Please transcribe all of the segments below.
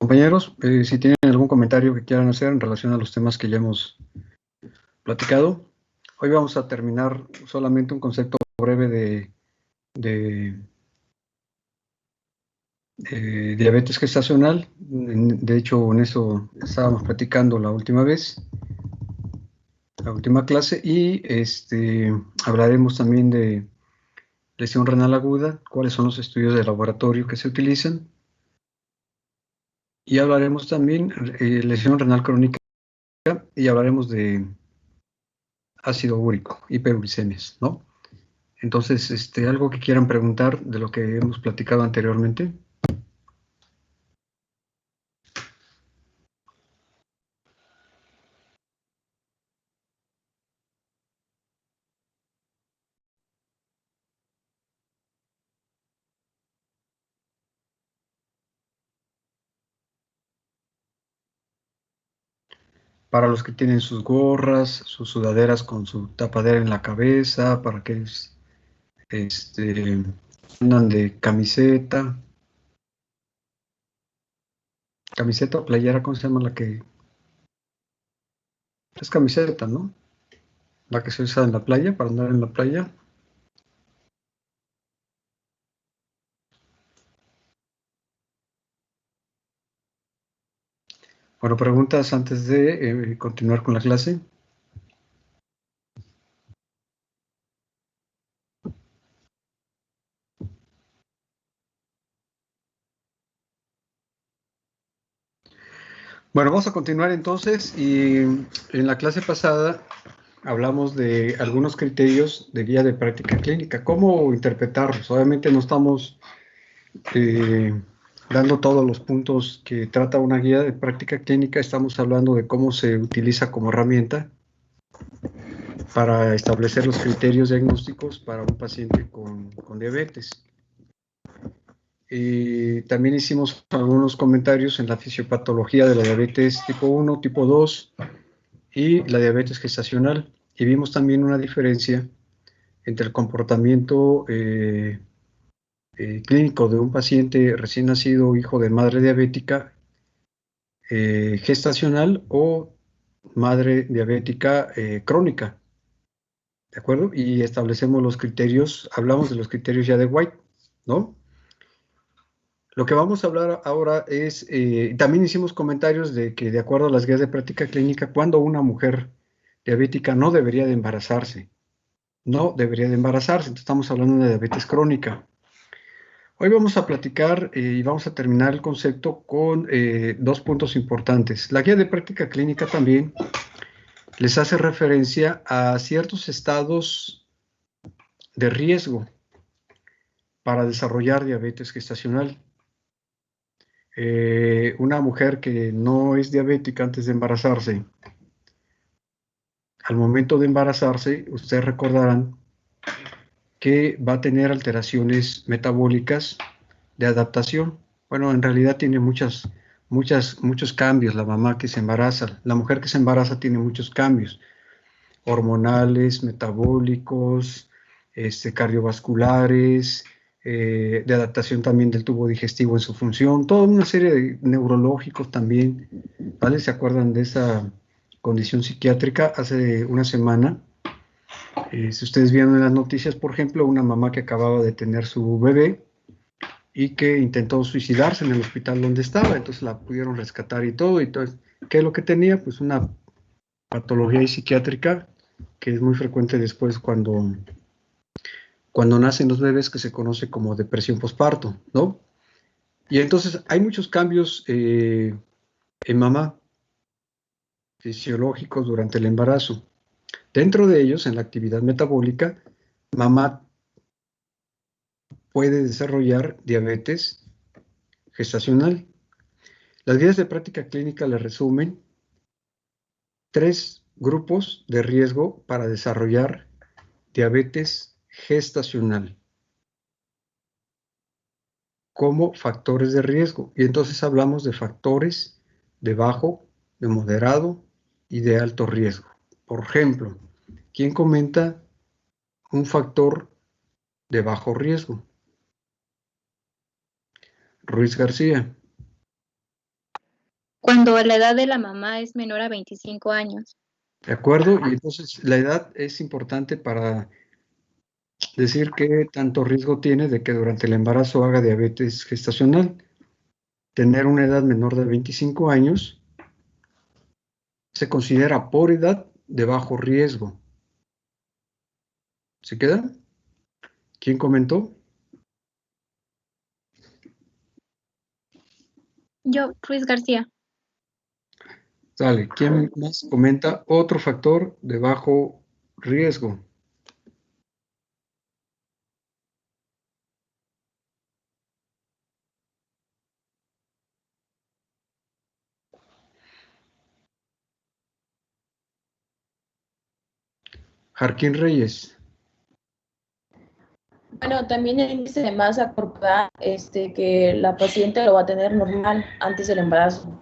Compañeros, si tienen algún comentario que quieran hacer en relación a los temas que ya hemos platicado. Hoy vamos a terminar solamente un concepto breve de diabetes gestacional. De hecho, en eso estábamos platicando la última vez, la última clase, y hablaremos también de lesión renal aguda, cuáles son los estudios de laboratorio que se utilizan, y hablaremos también de lesión renal crónica, y hablaremos de ácido úrico, hiperuricemias, ¿no? Entonces, algo que quieran preguntar de lo que hemos platicado anteriormente. Para los que tienen sus gorras, sus sudaderas con su tapadera en la cabeza, para que andan de camiseta o playera, ¿cómo se llama la que? Es camiseta, ¿no? La que se usa en la playa, para andar en la playa. Bueno, preguntas antes de continuar con la clase. Bueno, vamos a continuar entonces, y en la clase pasada hablamos de algunos criterios de guía de práctica clínica. ¿Cómo interpretarlos? Obviamente no estamos dando todos los puntos que trata una guía de práctica clínica. Estamos hablando de cómo se utiliza como herramienta para establecer los criterios diagnósticos para un paciente con diabetes. También hicimos algunos comentarios en la fisiopatología de la diabetes tipo 1, tipo 2 y la diabetes gestacional. Y vimos también una diferencia entre el comportamiento clínico de un paciente recién nacido, hijo de madre diabética gestacional o madre diabética crónica, ¿de acuerdo? Y establecemos los criterios, hablamos de los criterios ya de White, ¿no? Lo que vamos a hablar ahora es, también hicimos comentarios de que de acuerdo a las guías de práctica clínica, cuando una mujer diabética no debería de embarazarse, entonces estamos hablando de diabetes crónica. Hoy vamos a platicar y vamos a terminar el concepto con dos puntos importantes. La guía de práctica clínica también les hace referencia a ciertos estados de riesgo para desarrollar diabetes gestacional. Una mujer que no es diabética antes de embarazarse, al momento de embarazarse, ustedes recordarán que va a tener alteraciones metabólicas de adaptación. Bueno, en realidad tiene muchos cambios la mamá que se embaraza. La mujer que se embaraza tiene muchos cambios hormonales, metabólicos, cardiovasculares, de adaptación también del tubo digestivo en su función, toda una serie de neurológicos también, ¿vale? ¿Se acuerdan de esa condición psiquiátrica? Hace una semana, si ustedes vieron en las noticias, por ejemplo, una mamá que acababa de tener su bebé y que intentó suicidarse en el hospital donde estaba, entonces la pudieron rescatar y todo, ¿qué es lo que tenía? Pues una patología psiquiátrica que es muy frecuente después cuando nacen los bebés, que se conoce como depresión postparto, ¿no? Y entonces hay muchos cambios en mamá fisiológicos durante el embarazo. Dentro de ellos, en la actividad metabólica, mamá puede desarrollar diabetes gestacional. Las guías de práctica clínica le resumen 3 grupos de riesgo para desarrollar diabetes gestacional como factores de riesgo. Y entonces hablamos de factores de bajo, de moderado y de alto riesgo. Por ejemplo, ¿quién comenta un factor de bajo riesgo? Ruiz García. Cuando la edad de la mamá es menor a 25 años. ¿De acuerdo? Y entonces la edad es importante para decir qué tanto riesgo tiene de que durante el embarazo haga diabetes gestacional. Tener una edad menor de 25 años se considera por edad de bajo riesgo. ¿Se queda? ¿Quién comentó? Yo, Ruiz García. Sale. ¿Quién más comenta otro factor de bajo riesgo? Jarquín Reyes. Bueno, también el índice de masa corporal, que la paciente lo va a tener normal antes del embarazo.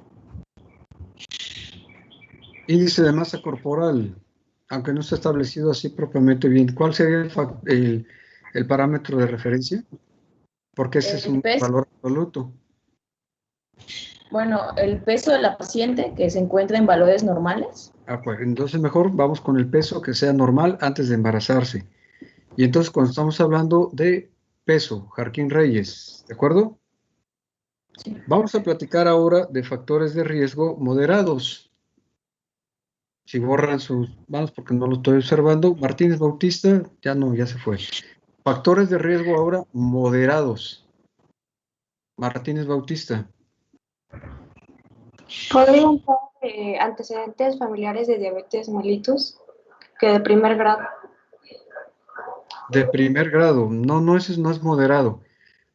Índice de masa corporal, aunque no está establecido así propiamente bien, ¿cuál sería el parámetro de referencia? Porque ese es El un peso, valor absoluto. bueno, el peso de la paciente que se encuentra en valores normales. Pues entonces mejor vamos con el peso que sea normal antes de embarazarse. Y entonces cuando estamos hablando de peso, Jarquín Reyes, ¿de acuerdo? Sí. Vamos a platicar ahora de factores de riesgo moderados. Si borran sus manos porque no lo estoy observando, Martínez Bautista, ya no, ya se fue. Factores de riesgo ahora moderados. Martínez Bautista. Podrían ser antecedentes familiares de diabetes mellitus, que de primer grado. De primer grado. No, no, ese no es moderado.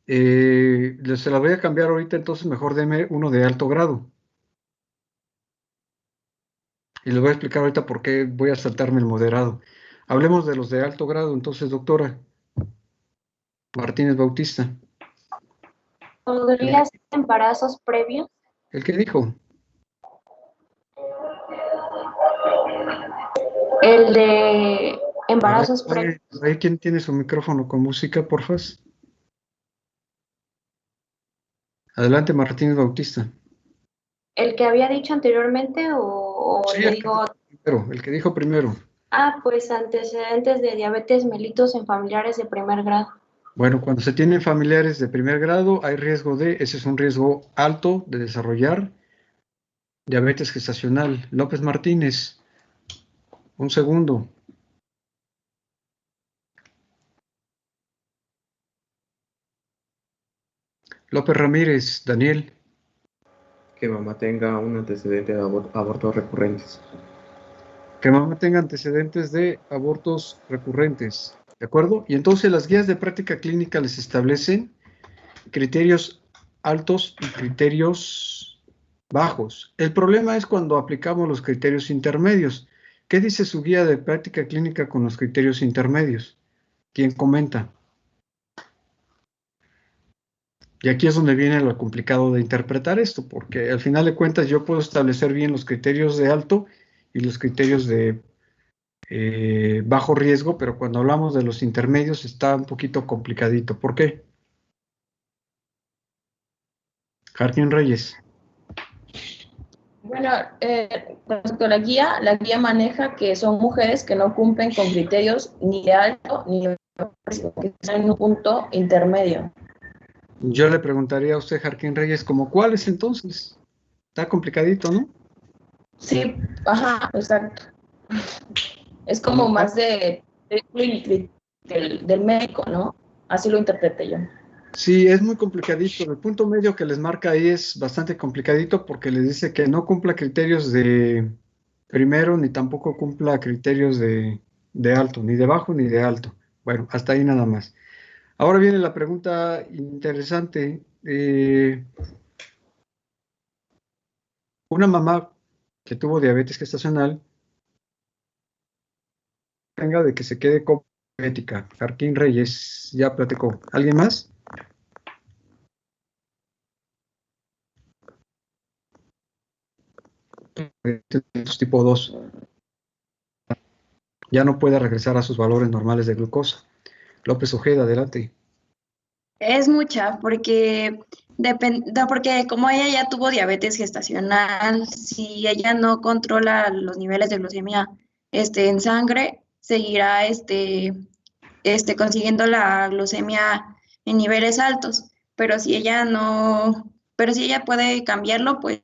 Se la voy a cambiar ahorita, entonces mejor deme uno de alto grado. Y les voy a explicar ahorita por qué voy a saltarme el moderado. Hablemos de los de alto grado, entonces, doctora Martínez Bautista. ¿Podría ser embarazos previos? ¿El que dijo? El de embarazos previos. Ahí, ¿quién tiene su micrófono con música, porfa? Adelante, Martínez Bautista. ¿El que había dicho anteriormente o Sí, le digo? el que dijo primero. Pues antecedentes de diabetes mellitus en familiares de primer grado. Bueno, cuando se tienen familiares de primer grado, hay riesgo ese es un riesgo alto de desarrollar diabetes gestacional. López Martínez, un segundo. López Ramírez, Daniel. Que mamá tenga un antecedente de abortos recurrentes. Que mamá tenga antecedentes de abortos recurrentes, ¿de acuerdo? Y entonces las guías de práctica clínica les establecen criterios altos y criterios bajos. El problema es cuando aplicamos los criterios intermedios. ¿Qué dice su guía de práctica clínica con los criterios intermedios? ¿Quién comenta? Y aquí es donde viene lo complicado de interpretar esto, porque al final de cuentas yo puedo establecer bien los criterios de alto y los criterios de bajo riesgo, pero cuando hablamos de los intermedios está un poquito complicadito. ¿Por qué? Jardín Reyes. Bueno, respecto a la guía maneja que son mujeres que no cumplen con criterios ni de alto ni de bajo riesgo, que están en un punto intermedio. Yo le preguntaría a usted, Jarquín Reyes, ¿como cuáles entonces? Está complicadito, ¿no? Sí, ajá, exacto. Es como más del médico, ¿no? Así lo interpreté yo. Sí, es muy complicadito. El punto medio que les marca ahí es bastante complicadito porque les dice que no cumpla criterios de primero ni tampoco cumpla criterios de alto, ni de bajo ni de alto. Bueno, hasta ahí nada más. Ahora viene la pregunta interesante. Una mamá que tuvo diabetes gestacional tenga de que se quede con diabética. Jarquín Reyes ya platicó. ¿Alguien más? Tipo 2. Ya no puede regresar a sus valores normales de glucosa. López Ojeda, adelante. Es mucha, porque porque como ella ya tuvo diabetes gestacional, si ella no controla los niveles de glucemia en sangre, seguirá consiguiendo la glucemia en niveles altos. Pero si ella no, pero si ella puede cambiarlo, pues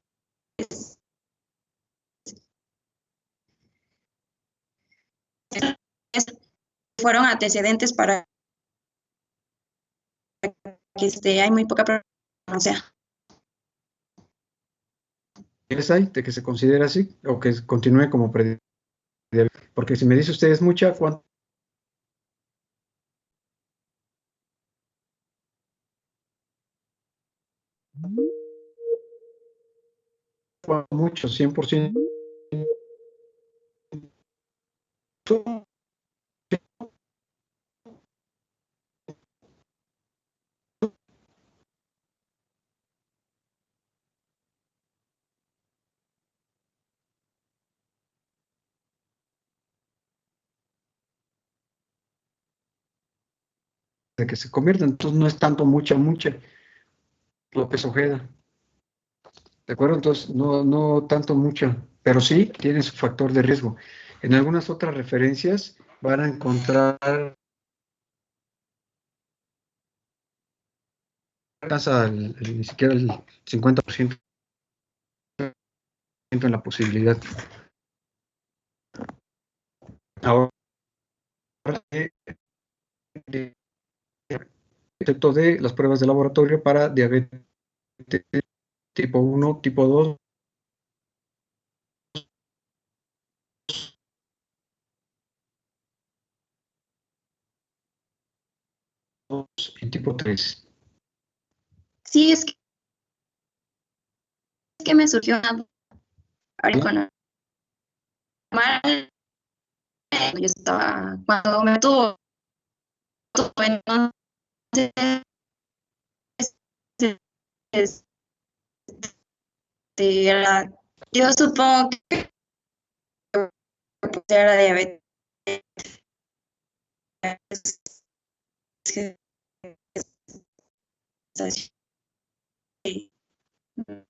fueron antecedentes para que hay muy poca prevalencia. ¿Es ahí de que se considera así o que continúe como prediabetes? Porque si me dice usted es mucha, ¿cuánto? Mucho, 100%. De que se convierta, entonces no es tanto mucha, López Ojeda, ¿de acuerdo? Entonces no tanto mucha, pero sí tiene su factor de riesgo. En algunas otras referencias van a encontrar ni siquiera el 50% en la posibilidad. Ahora, excepto de las pruebas de laboratorio para diabetes tipo 1, tipo 2 y tipo 3. Sí, es que me surgió una duda. Ahora con normal, yo estaba, cuando me tuvo, entonces, yo supongo que era diabetes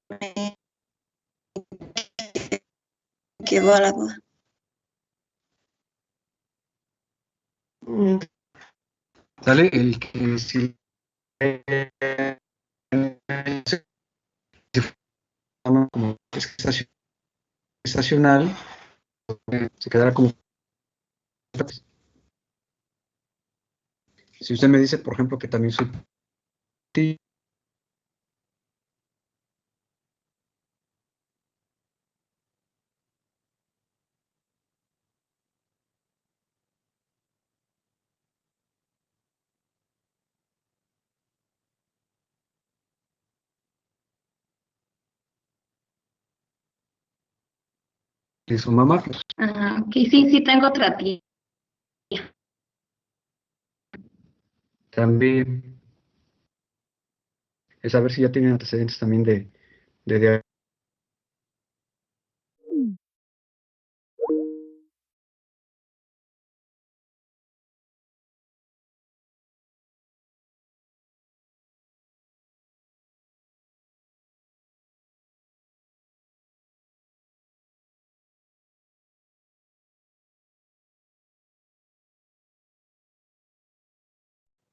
me quedó la duda. Sale el que si como estacional, se quedará como. Si usted me dice, por ejemplo, que también soy de su mamá, pues, Ok, sí, tengo otra tía. también es saber si ya tienen antecedentes también de diabetes.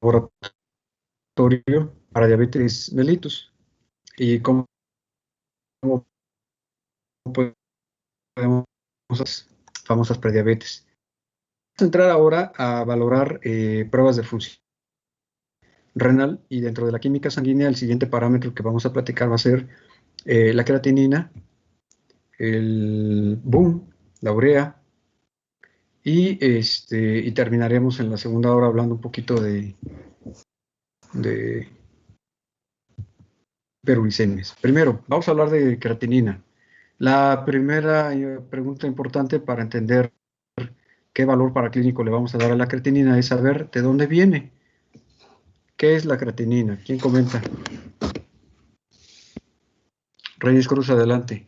Laboratorio para diabetes mellitus y cómo podemos famosas prediabetes. Vamos a entrar ahora a valorar pruebas de función renal y dentro de la química sanguínea el siguiente parámetro que vamos a platicar va a ser la creatinina, el BUN, la urea y terminaremos en la segunda hora hablando un poquito de hiperuricemias. Primero, vamos a hablar de creatinina. La primera pregunta importante para entender qué valor paraclínico le vamos a dar a la creatinina es saber de dónde viene. ¿Qué es la creatinina? ¿Quién comenta? Reyes Cruz, adelante.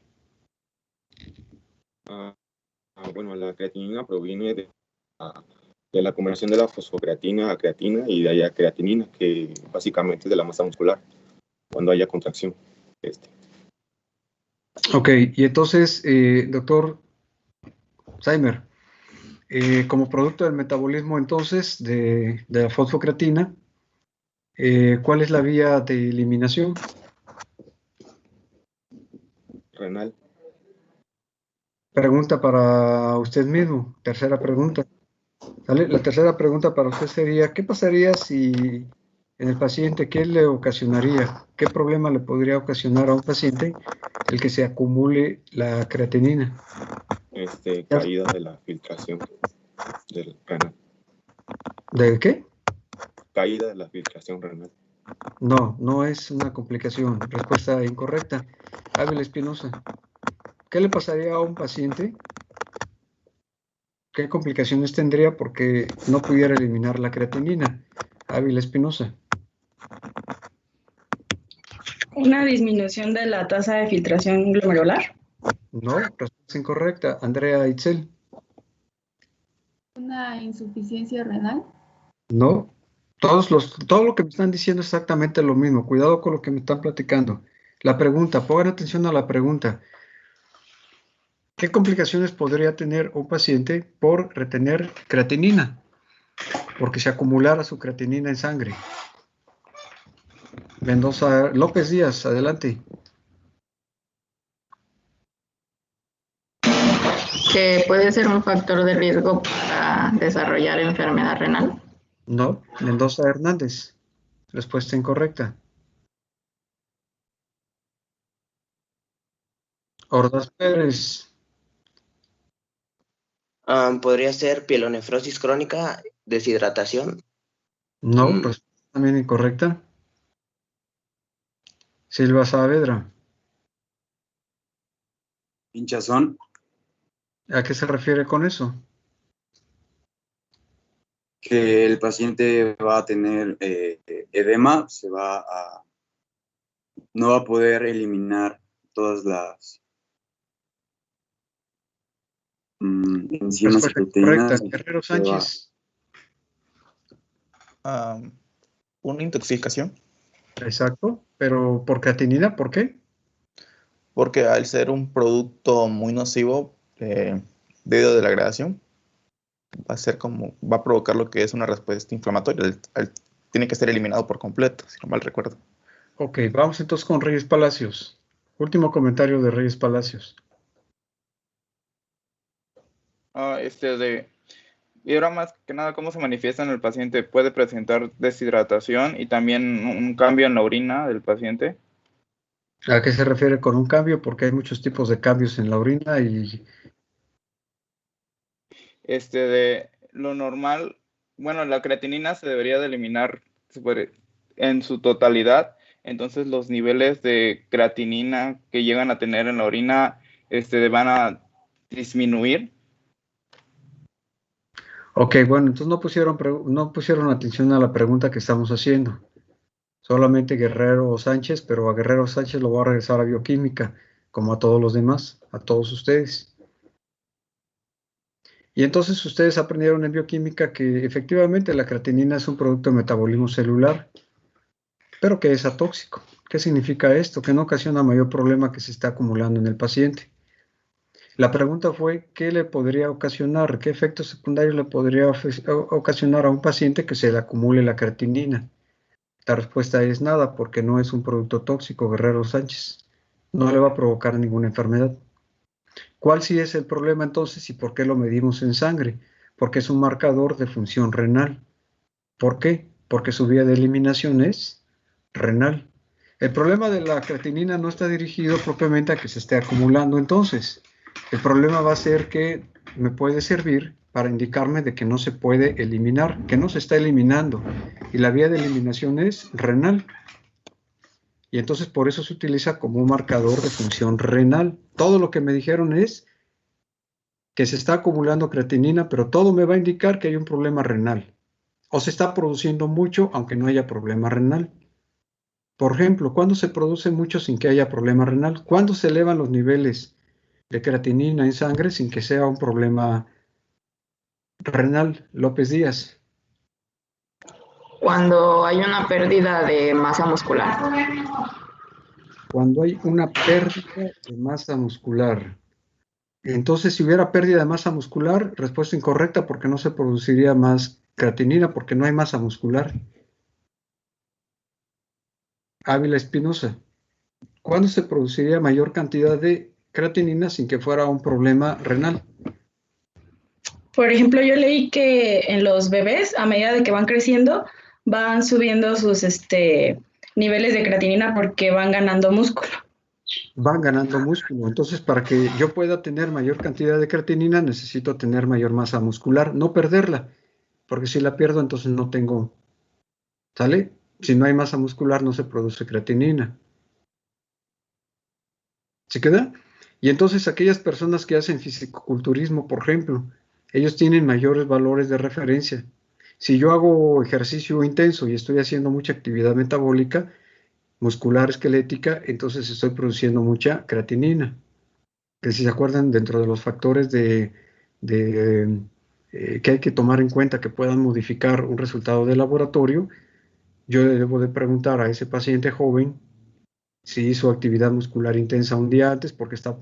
Bueno, la creatinina proviene de de la conversión de la fosfocreatina a creatina y de ahí a creatinina, que básicamente es de la masa muscular, cuando haya contracción. Ok, y entonces, doctor Saimer, como producto del metabolismo entonces de la fosfocreatina, ¿cuál es la vía de eliminación? Renal. Pregunta para usted mismo, tercera pregunta. ¿Vale? La tercera pregunta para usted sería, ¿qué pasaría si en el paciente, qué le ocasionaría, qué problema le podría ocasionar a un paciente el que se acumule la creatinina? Caída de la filtración del renal. ¿De qué? Caída de la filtración renal. No, no es una complicación. Respuesta incorrecta. Ávila Espinosa, ¿qué le pasaría a un paciente? ¿Qué complicaciones tendría porque no pudiera eliminar la creatinina? Ávila Espinosa. Una disminución de la tasa de filtración glomerular. No, respuesta incorrecta. Andrea Itzel. ¿Una insuficiencia renal? No. Todo lo que me están diciendo es exactamente lo mismo. Cuidado con lo que me están platicando. La pregunta, pongan atención a la pregunta. ¿Qué complicaciones podría tener un paciente por retener creatinina? Porque se acumulara su creatinina en sangre. Mendoza López Díaz, adelante. Que puede ser un factor de riesgo para desarrollar enfermedad renal. No, Mendoza Hernández. Respuesta incorrecta. Ordaz Pérez. ¿Podría ser pielonefrosis crónica, deshidratación? No, respuesta también incorrecta. Silva Saavedra. Hinchazón. ¿A qué se refiere con eso? Que el paciente va a tener edema, no va a poder eliminar todas las enzimas y proteínas. Guerrero Sánchez. Una intoxicación. Exacto, pero ¿por creatinina? ¿Por qué? Porque al ser un producto muy nocivo debido a la degradación, va a provocar lo que es una respuesta inflamatoria. Tiene que ser eliminado por completo, si no mal recuerdo. Ok, vamos entonces con Reyes Palacios. Último comentario de Reyes Palacios. Y ahora más que nada, ¿cómo se manifiesta en el paciente? ¿Puede presentar deshidratación y también un cambio en la orina del paciente? ¿A qué se refiere con un cambio? Porque hay muchos tipos de cambios en la orina y... De lo normal, bueno, la creatinina se debería de eliminar en su totalidad, entonces los niveles de creatinina que llegan a tener en la orina van a disminuir. Ok, bueno, entonces no pusieron atención a la pregunta que estamos haciendo. Solamente Guerrero Sánchez, pero a Guerrero Sánchez lo voy a regresar a bioquímica, como a todos los demás, a todos ustedes. Y entonces ustedes aprendieron en bioquímica que efectivamente la creatinina es un producto de metabolismo celular, pero que es atóxico. ¿Qué significa esto? Que no ocasiona mayor problema que se está acumulando en el paciente. La pregunta fue, ¿qué le podría ocasionar? ¿Qué efectos secundarios le podría ocasionar a un paciente que se le acumule la creatinina? La respuesta es nada, porque no es un producto tóxico, Guerrero Sánchez. No le va a provocar ninguna enfermedad. ¿Cuál sí es el problema entonces y por qué lo medimos en sangre? Porque es un marcador de función renal. ¿Por qué? Porque su vía de eliminación es renal. El problema de la creatinina no está dirigido propiamente a que se esté acumulando entonces. El problema va a ser que me puede servir para indicarme de que no se puede eliminar, que no se está eliminando. Y la vía de eliminación es renal. Y entonces por eso se utiliza como un marcador de función renal. Todo lo que me dijeron es que se está acumulando creatinina, pero todo me va a indicar que hay un problema renal. O se está produciendo mucho, aunque no haya problema renal. Por ejemplo, ¿cuándo se produce mucho sin que haya problema renal? ¿Cuándo se elevan los niveles de creatinina en sangre sin que sea un problema renal, López Díaz. Cuando hay una pérdida de masa muscular. Cuando hay una pérdida de masa muscular. Entonces, si hubiera pérdida de masa muscular, respuesta incorrecta porque no se produciría más creatinina porque no hay masa muscular. Ávila Espinosa. ¿Cuándo se produciría mayor cantidad de creatinina sin que fuera un problema renal? Por ejemplo, yo leí que en los bebés, a medida de que van creciendo, van subiendo sus niveles de creatinina porque van ganando músculo. Van ganando músculo. Entonces, para que yo pueda tener mayor cantidad de creatinina, necesito tener mayor masa muscular, no perderla, porque si la pierdo, entonces no tengo, ¿sale? Si no hay masa muscular, no se produce creatinina. ¿Se queda? Y entonces aquellas personas que hacen fisicoculturismo, por ejemplo, ellos tienen mayores valores de referencia. Si yo hago ejercicio intenso y estoy haciendo mucha actividad metabólica, muscular, esquelética, entonces estoy produciendo mucha creatinina. Que si se acuerdan, dentro de los factores que hay que tomar en cuenta que puedan modificar un resultado de laboratorio, yo le debo de preguntar a ese paciente joven si hizo actividad muscular intensa un día antes porque está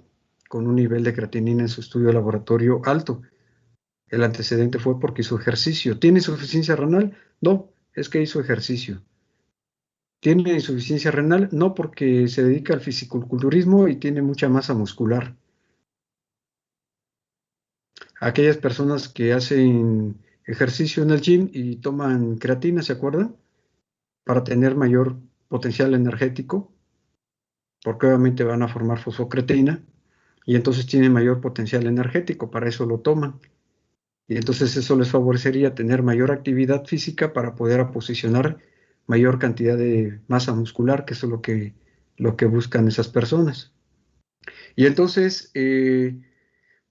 con un nivel de creatinina en su estudio de laboratorio alto. El antecedente fue porque hizo ejercicio. ¿Tiene insuficiencia renal? No, es que hizo ejercicio. ¿Tiene insuficiencia renal? No, porque se dedica al fisicoculturismo y tiene mucha masa muscular. Aquellas personas que hacen ejercicio en el gym y toman creatina, ¿se acuerdan? Para tener mayor potencial energético, porque obviamente van a formar fosfocreatina y entonces tienen mayor potencial energético, para eso lo toman. Y entonces eso les favorecería tener mayor actividad física para poder posicionar mayor cantidad de masa muscular, que eso es lo que buscan esas personas. Y entonces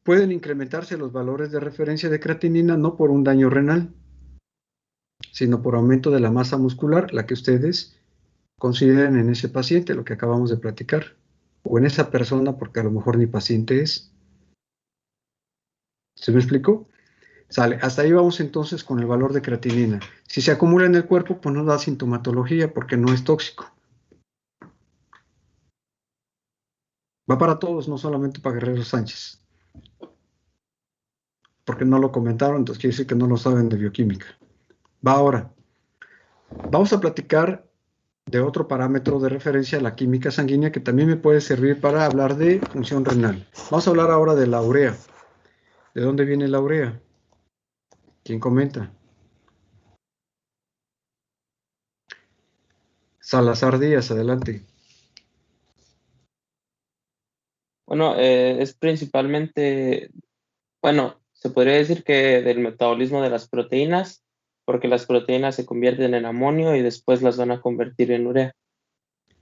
pueden incrementarse los valores de referencia de creatinina no por un daño renal, sino por aumento de la masa muscular, la que ustedes consideren en ese paciente, lo que acabamos de platicar, o en esa persona, porque a lo mejor ni paciente es. ¿Se me explicó? Sale, hasta ahí vamos entonces con el valor de creatinina. Si se acumula en el cuerpo, pues no da sintomatología porque no es tóxico. Va para todos, no solamente para Guerrero Sánchez. Porque no lo comentaron, entonces quiere decir que no lo saben de bioquímica. Va ahora. Vamos a platicar de otro parámetro de referencia, la química sanguínea, que también me puede servir para hablar de función renal. Vamos a hablar ahora de la urea. ¿De dónde viene la urea? ¿Quién comenta? Salazar Díaz, adelante. Bueno, es principalmente, bueno, se podría decir que del metabolismo de las proteínas, porque las proteínas se convierten en amonio y después las van a convertir en urea.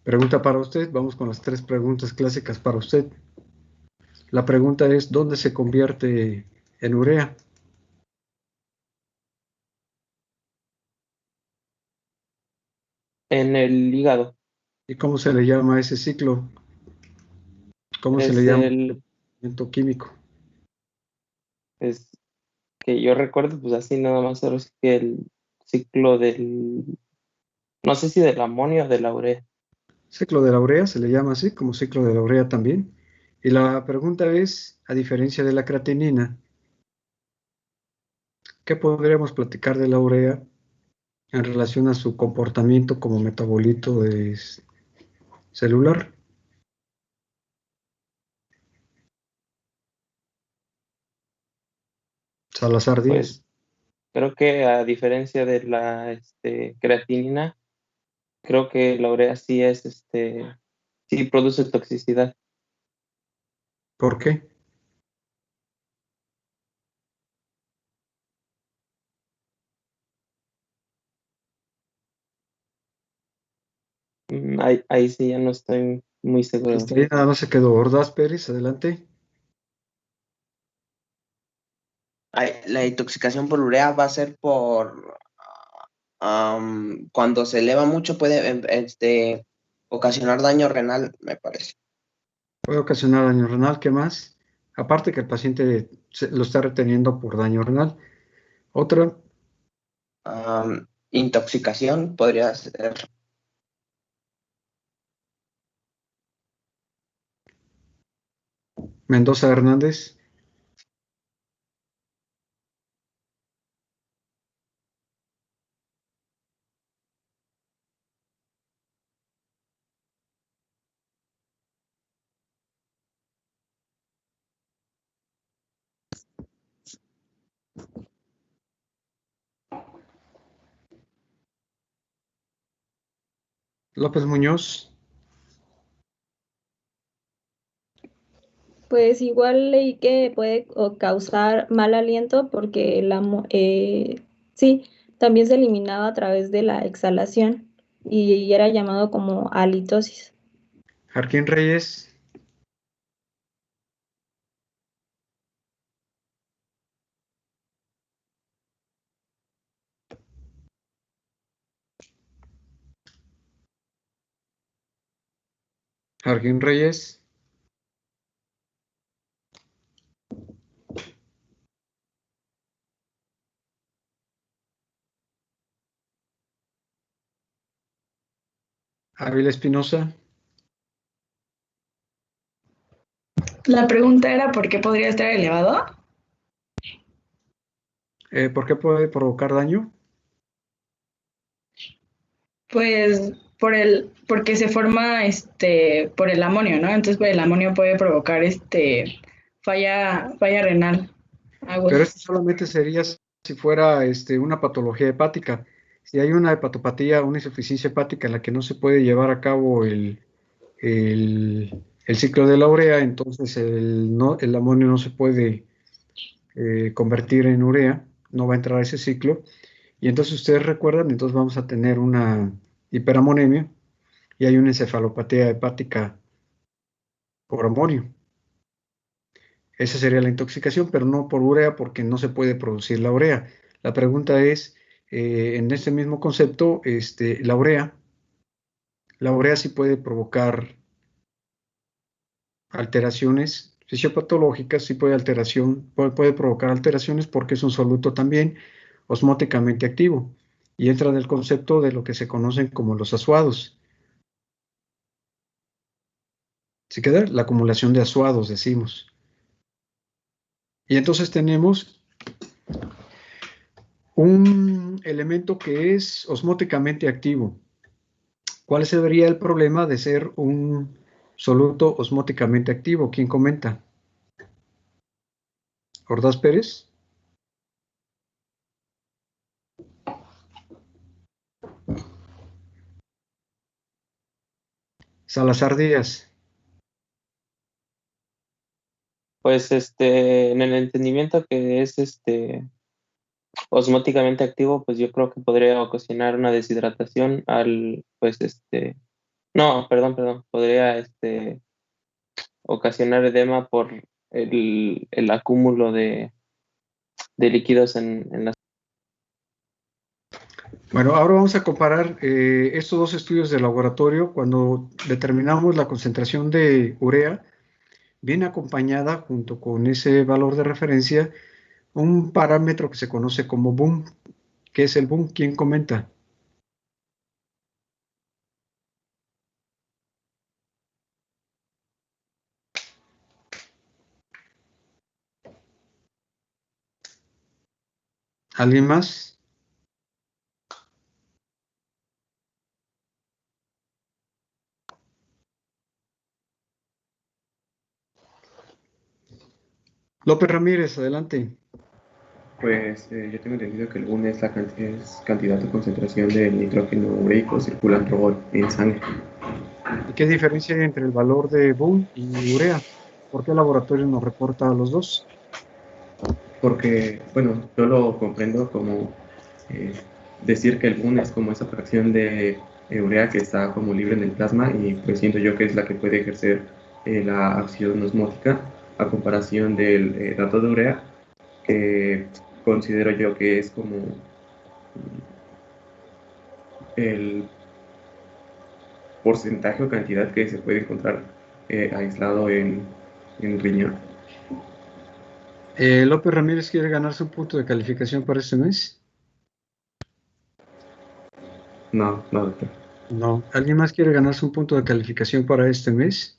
Pregunta para usted, vamos con las 3 preguntas clásicas para usted. La pregunta es, ¿dónde se convierte en urea? En el hígado. ¿Y cómo se le llama a ese ciclo? ¿Cómo se le llama el procedimiento químico? Es que yo recuerdo, pues así nada más, ahora sí que el ciclo no sé si del amonio o de la urea. Ciclo de la urea se le llama así, como ciclo de la urea también. Y la pregunta es, a diferencia de la creatinina, ¿qué podríamos platicar de la urea en relación a su comportamiento como metabolito celular? Salazar Díaz. Pues creo que a diferencia de la creatinina, creo que la urea sí es sí produce toxicidad. ¿Por qué? Ahí sí ya no estoy muy seguro. Hasta ahí nada más se quedó. Ordaz Pérez, adelante. La intoxicación por urea va a ser por cuando se eleva mucho puede ocasionar daño renal, me parece. Puede ocasionar daño renal, ¿qué más? Aparte que el paciente lo está reteniendo por daño renal. Otra, Intoxicación podría ser. Mendoza Hernández. López Muñoz. Pues igual leí que puede causar mal aliento porque sí, también se eliminaba a través de la exhalación y era llamado como halitosis. Jarquín Reyes. Jarquín Reyes. Ávila Espinosa. La pregunta era ¿por qué podría estar elevado? ¿Por qué puede provocar daño? Pues porque se forma por el amonio, ¿no? Entonces el amonio puede provocar falla renal aguda. Pero esto solamente sería si fuera una patología hepática. Si hay una hepatopatía, una insuficiencia hepática en la que no se puede llevar a cabo el ciclo de la urea, entonces el amonio no se puede convertir en urea, no va a entrar a ese ciclo. Y entonces ustedes recuerdan, entonces vamos a tener una hiperamonemia y hay una encefalopatía hepática por amonio. Esa sería la intoxicación, pero no por urea porque no se puede producir la urea. La pregunta es, en este mismo concepto, la urea sí puede provocar alteraciones fisiopatológicas, sí puede provocar alteraciones porque es un soluto también osmóticamente activo y entra en el concepto de lo que se conocen como los azuados. ¿Sí queda? La acumulación de azuados, decimos. Y entonces tenemos un elemento que es osmóticamente activo. ¿Cuál sería el problema de ser un soluto osmóticamente activo? ¿Quién comenta? ¿Ordaz Pérez? Salazar Díaz. Pues en el entendimiento que es osmóticamente activo, pues yo creo que podría ocasionar una deshidratación no, perdón, podría ocasionar edema por el acúmulo de líquidos en las. Bueno, ahora vamos a comparar estos dos estudios de laboratorio. Cuando determinamos la concentración de urea, viene acompañada junto con ese valor de referencia un parámetro que se conoce como boom. ¿Qué es el boom? ¿Quién comenta? ¿Alguien más? López Ramírez, adelante. Pues yo tengo entendido que el boom es cantidad o concentración del nitrógeno ureico circulando en sangre. ¿Y qué diferencia hay entre el valor de boom y urea? ¿Por qué el laboratorio nos reporta a los dos? Porque, bueno, yo lo comprendo como decir que el boom es como esa fracción de urea que está como libre en el plasma y pues siento yo que es la que puede ejercer la acción osmótica a comparación del dato de urea, que considero yo que es como el porcentaje o cantidad que se puede encontrar aislado en riñón. López Ramírez quiere ganarse un punto de calificación para este mes. No, doctor. No. ¿Alguien más quiere ganarse un punto de calificación para este mes?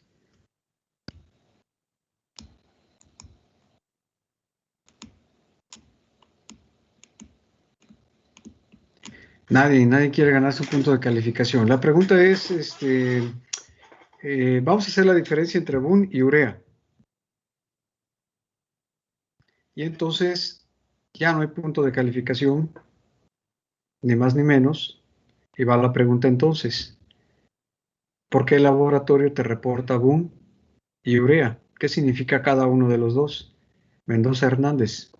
Nadie quiere ganarse un punto de calificación. La pregunta es, vamos a hacer la diferencia entre Boone y urea. Y entonces ya no hay punto de calificación, ni más ni menos. Y va la pregunta entonces, ¿por qué el laboratorio te reporta Boone y urea? ¿Qué significa cada uno de los dos? Mendoza Hernández.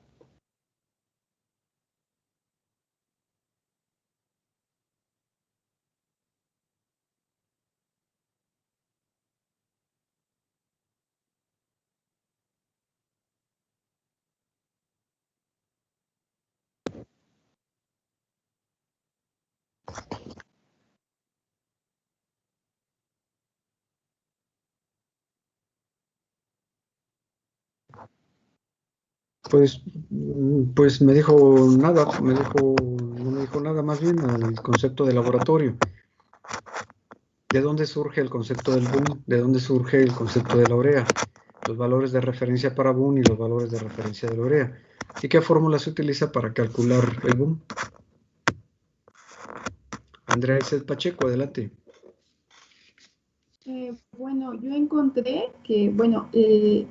Pues me dijo nada, no me dijo nada más bien al concepto de laboratorio. ¿De dónde surge el concepto del Boone? ¿De dónde surge el concepto de la urea? Los valores de referencia para Boone y los valores de referencia de la urea. ¿Y qué fórmula se utiliza para calcular el Boone? Andrea Isel Pacheco, adelante. Bueno, yo encontré que,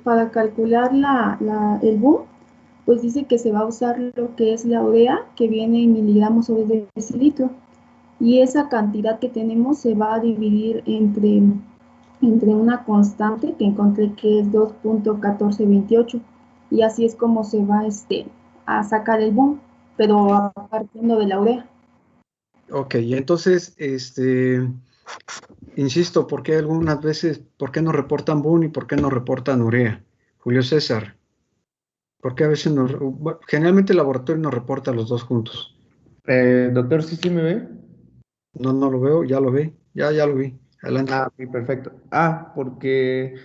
para calcular el boom, pues dice que se va a usar lo que es la urea, que viene en miligramos sobre decilitro, y esa cantidad que tenemos se va a dividir entre una constante que encontré que es 2.1428, y así es como se va a sacar el boom, pero partiendo de la urea. Ok, entonces, insisto, ¿por qué algunas veces, por qué no reportan Boone y por qué no reportan urea? Julio César, ¿por qué a veces generalmente el laboratorio nos reporta los dos juntos? Doctor, ¿sí me ve? No lo veo, ya lo vi, ya lo vi. Adelante. Ok, perfecto. Porque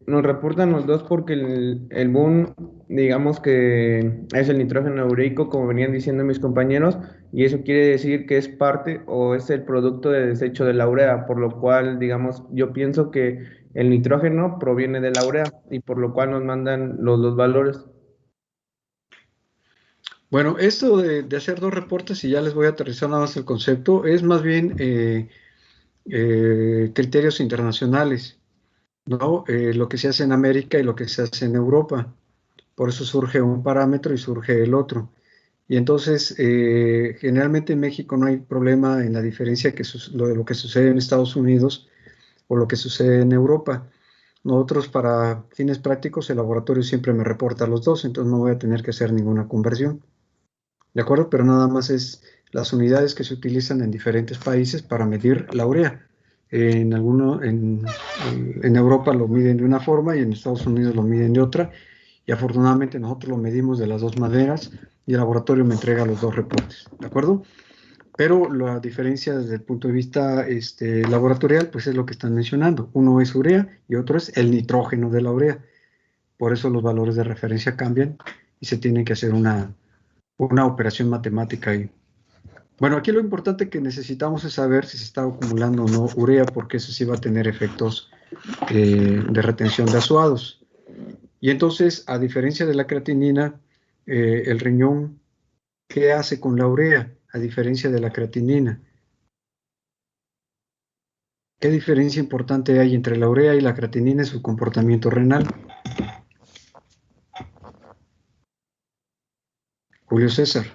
nos reportan los dos porque el boom, digamos que es el nitrógeno ureico, como venían diciendo mis compañeros, y eso quiere decir que es parte o es el producto de desecho de la urea, por lo cual, digamos, yo pienso que el nitrógeno proviene de la urea y por lo cual nos mandan los dos valores. Bueno, esto de hacer dos reportes, y ya les voy a aterrizar nada más el concepto, es más bien criterios internacionales, ¿no? Lo que se hace en América y lo que se hace en Europa. Por eso surge un parámetro y surge el otro. Y entonces, generalmente en México no hay problema en la diferencia de lo que sucede en Estados Unidos o lo que sucede en Europa. Nosotros, para fines prácticos, el laboratorio siempre me reporta los dos, entonces no voy a tener que hacer ninguna conversión. ¿De acuerdo? Pero nada más es las unidades que se utilizan en diferentes países para medir la urea. En Europa lo miden de una forma y en Estados Unidos lo miden de otra. Y afortunadamente nosotros lo medimos de las dos maneras y el laboratorio me entrega los dos reportes. ¿De acuerdo? Pero la diferencia desde el punto de vista laboratorial, pues es lo que están mencionando. Uno es urea y otro es el nitrógeno de la urea. Por eso los valores de referencia cambian y se tiene que hacer una operación matemática ahí. Bueno, aquí lo importante que necesitamos es saber si se está acumulando o no urea, porque eso sí va a tener efectos de retención de azuados. Y entonces, a diferencia de la creatinina, el riñón, ¿qué hace con la urea? A diferencia de la creatinina. ¿Qué diferencia importante hay entre la urea y la creatinina en su comportamiento renal? Julio César.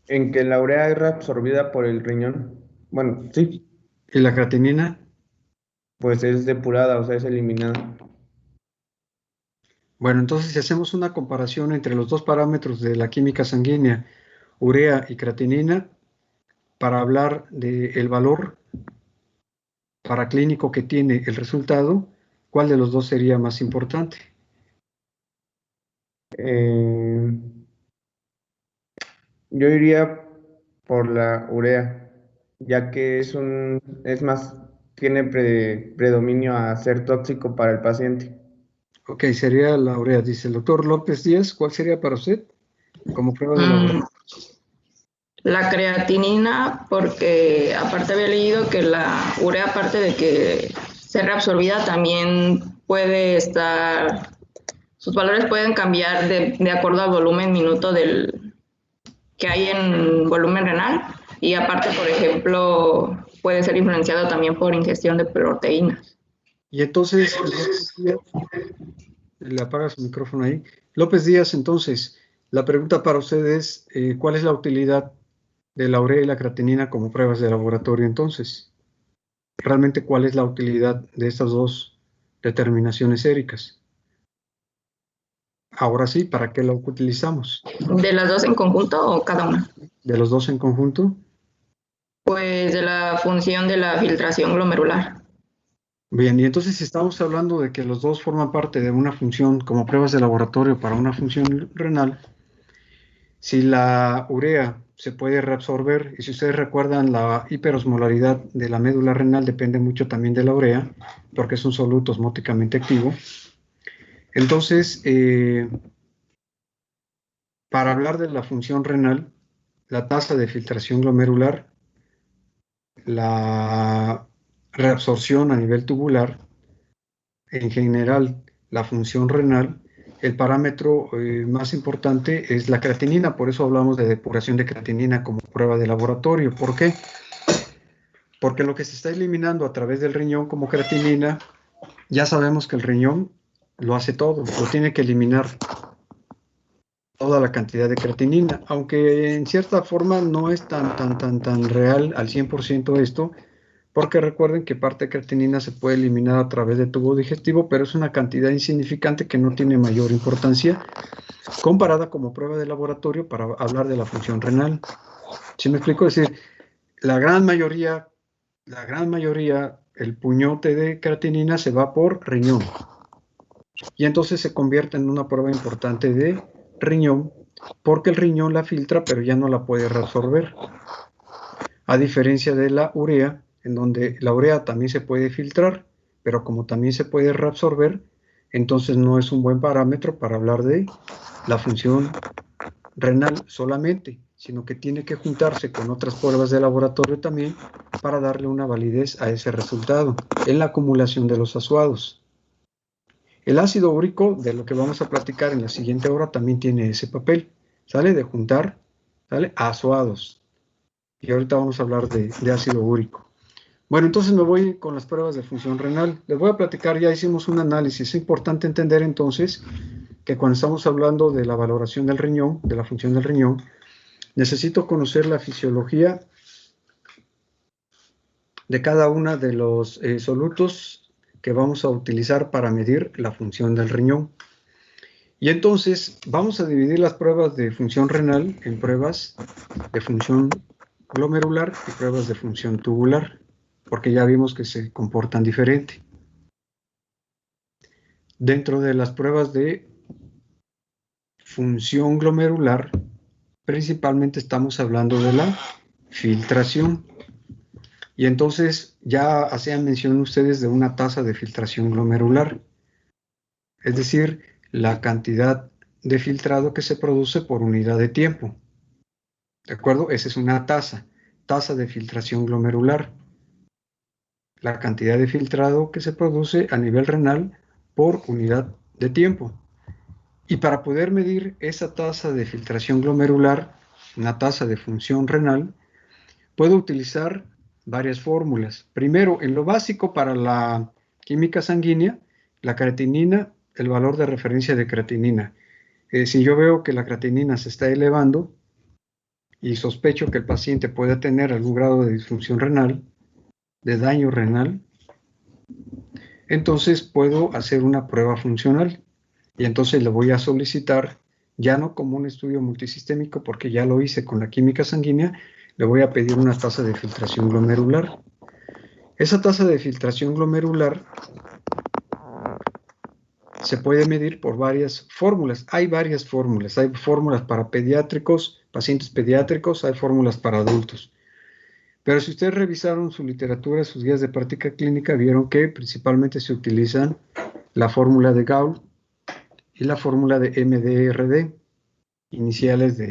En que la urea es reabsorbida por el riñón. Bueno, sí. ¿Y la creatinina? Pues es depurada, o sea, es eliminada. Bueno, entonces si hacemos una comparación entre los dos parámetros de la química sanguínea, urea y creatinina, para hablar del valor paraclínico que tiene el resultado, ¿cuál de los dos sería más importante? Yo iría por la urea, ya que es más, tiene predominio a ser tóxico para el paciente. Ok, sería la urea. Dice el doctor López Díaz, ¿cuál sería para usted como prueba de laboratorio? La creatinina, porque aparte había leído que la urea, aparte de que ser reabsorbida, también puede estar, sus valores pueden cambiar de acuerdo al volumen minuto que hay en volumen renal, y aparte, por ejemplo, puede ser influenciado también por ingestión de proteínas. Y entonces, López Díaz, le apaga su micrófono ahí. López Díaz, entonces, la pregunta para usted es, ¿cuál es la utilidad de la urea y la creatinina como pruebas de laboratorio entonces? ¿Realmente cuál es la utilidad de estas dos determinaciones séricas? Ahora sí, ¿para qué la utilizamos? ¿De las dos en conjunto o cada una? ¿De los dos en conjunto? Pues de la función de la filtración glomerular. Bien, y entonces si estamos hablando de que los dos forman parte de una función como pruebas de laboratorio para una función renal, si la urea se puede reabsorber, y si ustedes recuerdan, la hiperosmolaridad de la médula renal depende mucho también de la urea, porque es un soluto osmóticamente activo. Entonces, para hablar de la función renal, la tasa de filtración glomerular, la reabsorción a nivel tubular, en general la función renal, el parámetro más importante es la creatinina, por eso hablamos de depuración de creatinina como prueba de laboratorio. ¿Por qué? Porque lo que se está eliminando a través del riñón como creatinina, ya sabemos que el riñón lo hace todo, lo tiene que eliminar toda la cantidad de creatinina, aunque en cierta forma no es tan real al 100% esto, porque recuerden que parte de creatinina se puede eliminar a través del tubo digestivo, pero es una cantidad insignificante que no tiene mayor importancia comparada como prueba de laboratorio para hablar de la función renal. ¿Sí me explico? Es decir, la gran mayoría, el puñote de creatinina se va por riñón. Y entonces se convierte en una prueba importante de riñón, porque el riñón la filtra, pero ya no la puede reabsorber. A diferencia de la urea, en donde la urea también se puede filtrar, pero como también se puede reabsorber, entonces no es un buen parámetro para hablar de la función renal solamente, sino que tiene que juntarse con otras pruebas de laboratorio también para darle una validez a ese resultado en la acumulación de los azuados. El ácido úrico, de lo que vamos a platicar en la siguiente hora, también tiene ese papel, ¿sale? De juntar, ¿sale? Azuados. Y ahorita vamos a hablar de ácido úrico. Bueno, entonces me voy con las pruebas de función renal. Les voy a platicar, ya hicimos un análisis. Es importante entender entonces que cuando estamos hablando de la valoración del riñón, de la función del riñón, necesito conocer la fisiología de cada uno de los solutos que vamos a utilizar para medir la función del riñón. Y entonces vamos a dividir las pruebas de función renal en pruebas de función glomerular y pruebas de función tubular, porque ya vimos que se comportan diferente. Dentro de las pruebas de función glomerular, principalmente estamos hablando de la filtración. Y entonces ya hacían mención ustedes de una tasa de filtración glomerular, es decir, la cantidad de filtrado que se produce por unidad de tiempo. ¿De acuerdo? Esa es una tasa de filtración glomerular. La cantidad de filtrado que se produce a nivel renal por unidad de tiempo. Y para poder medir esa tasa de filtración glomerular, una tasa de función renal, puedo utilizar varias fórmulas. Primero, en lo básico para la química sanguínea, la creatinina, el valor de referencia de creatinina. Si yo veo que la creatinina se está elevando y sospecho que el paciente puede tener algún grado de disfunción renal, de daño renal, entonces puedo hacer una prueba funcional y entonces le voy a solicitar, ya no como un estudio multisistémico porque ya lo hice con la química sanguínea, le voy a pedir una tasa de filtración glomerular. Esa tasa de filtración glomerular se puede medir por varias fórmulas. Hay varias fórmulas. Hay fórmulas para pediátricos, pacientes pediátricos, hay fórmulas para adultos. Pero si ustedes revisaron su literatura, sus guías de práctica clínica, vieron que principalmente se utilizan la fórmula de Gauss y la fórmula de MDRD, iniciales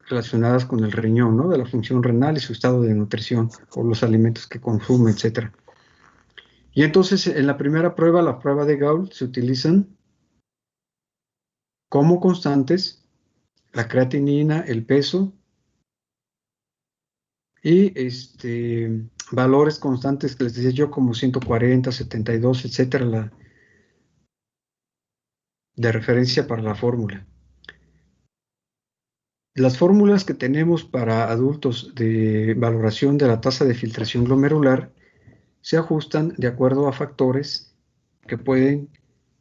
relacionadas con el riñón, ¿no? De la función renal y su estado de nutrición, o los alimentos que consume, etc. Y entonces, en la primera prueba, la prueba de Gault, se utilizan como constantes la creatinina, el peso, y valores constantes que les decía yo, como 140, 72, etcétera, de referencia para la fórmula. Las fórmulas que tenemos para adultos de valoración de la tasa de filtración glomerular se ajustan de acuerdo a factores que pueden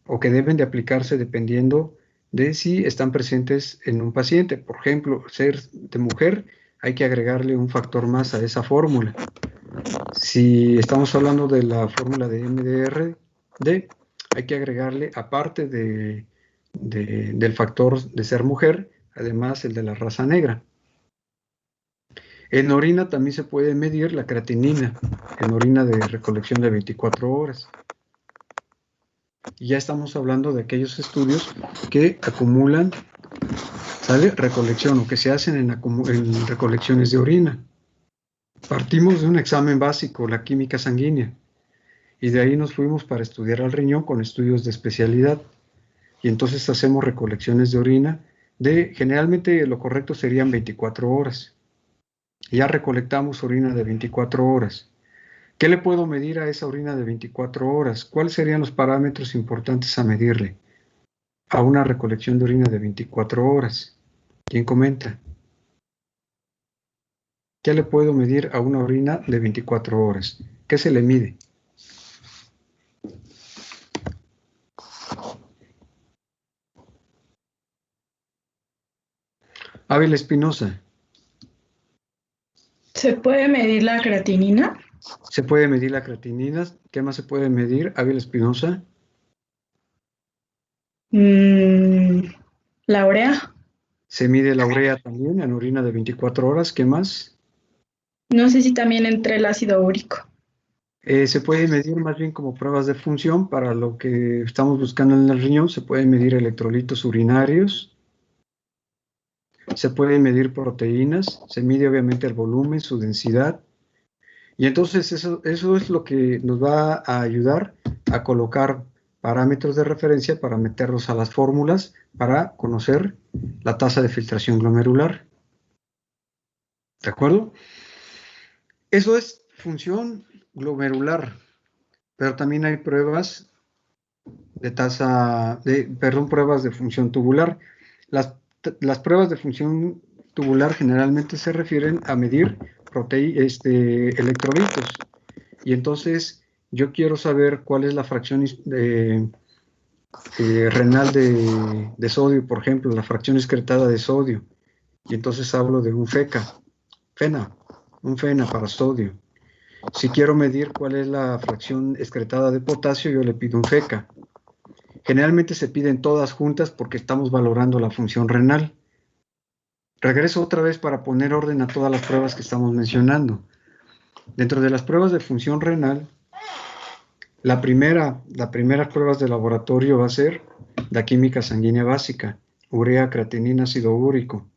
o que deben de aplicarse dependiendo de si están presentes en un paciente. Por ejemplo, ser de mujer, hay que agregarle un factor más a esa fórmula. Si estamos hablando de la fórmula de MDRD, hay que agregarle, aparte del factor de ser mujer, además el de la raza negra. En orina también se puede medir la creatinina, en orina de recolección de 24 horas. Y ya estamos hablando de aquellos estudios que acumulan, ¿sale? Recolección, o que se hacen en recolecciones de orina. Partimos de un examen básico, la química sanguínea, y de ahí nos fuimos para estudiar al riñón con estudios de especialidad. Y entonces hacemos recolecciones de orina generalmente lo correcto serían 24 horas. Ya recolectamos orina de 24 horas. ¿Qué le puedo medir a esa orina de 24 horas? ¿Cuáles serían los parámetros importantes a medirle a una recolección de orina de 24 horas? ¿Quién comenta? ¿Qué le puedo medir a una orina de 24 horas? ¿Qué se le mide? Ávila Espinosa. ¿Se puede medir la creatinina? Se puede medir la creatinina. ¿Qué más se puede medir, Ávila Espinosa? La urea. Se mide la urea también en orina de 24 horas. ¿Qué más? No sé si también entre el ácido úrico. Se puede medir más bien como pruebas de función para lo que estamos buscando en el riñón. Se pueden medir electrolitos urinarios. Se pueden medir proteínas. Se mide obviamente el volumen, su densidad. Y entonces eso es lo que nos va a ayudar a colocar parámetros de referencia para meterlos a las fórmulas para conocer la tasa de filtración glomerular. ¿De acuerdo? Eso es función glomerular, pero también hay pruebas pruebas de función tubular. Las pruebas de función tubular generalmente se refieren a medir electrolitos. Y entonces yo quiero saber cuál es la fracción renal de sodio, por ejemplo, la fracción excretada de sodio. Y entonces hablo de un FENA para sodio. Si quiero medir cuál es la fracción excretada de potasio, yo le pido un FECA. Generalmente se piden todas juntas porque estamos valorando la función renal. Regreso otra vez para poner orden a todas las pruebas que estamos mencionando. Dentro de las pruebas de función renal, las primeras pruebas de laboratorio va a ser la química sanguínea básica, urea, creatinina, ácido úrico.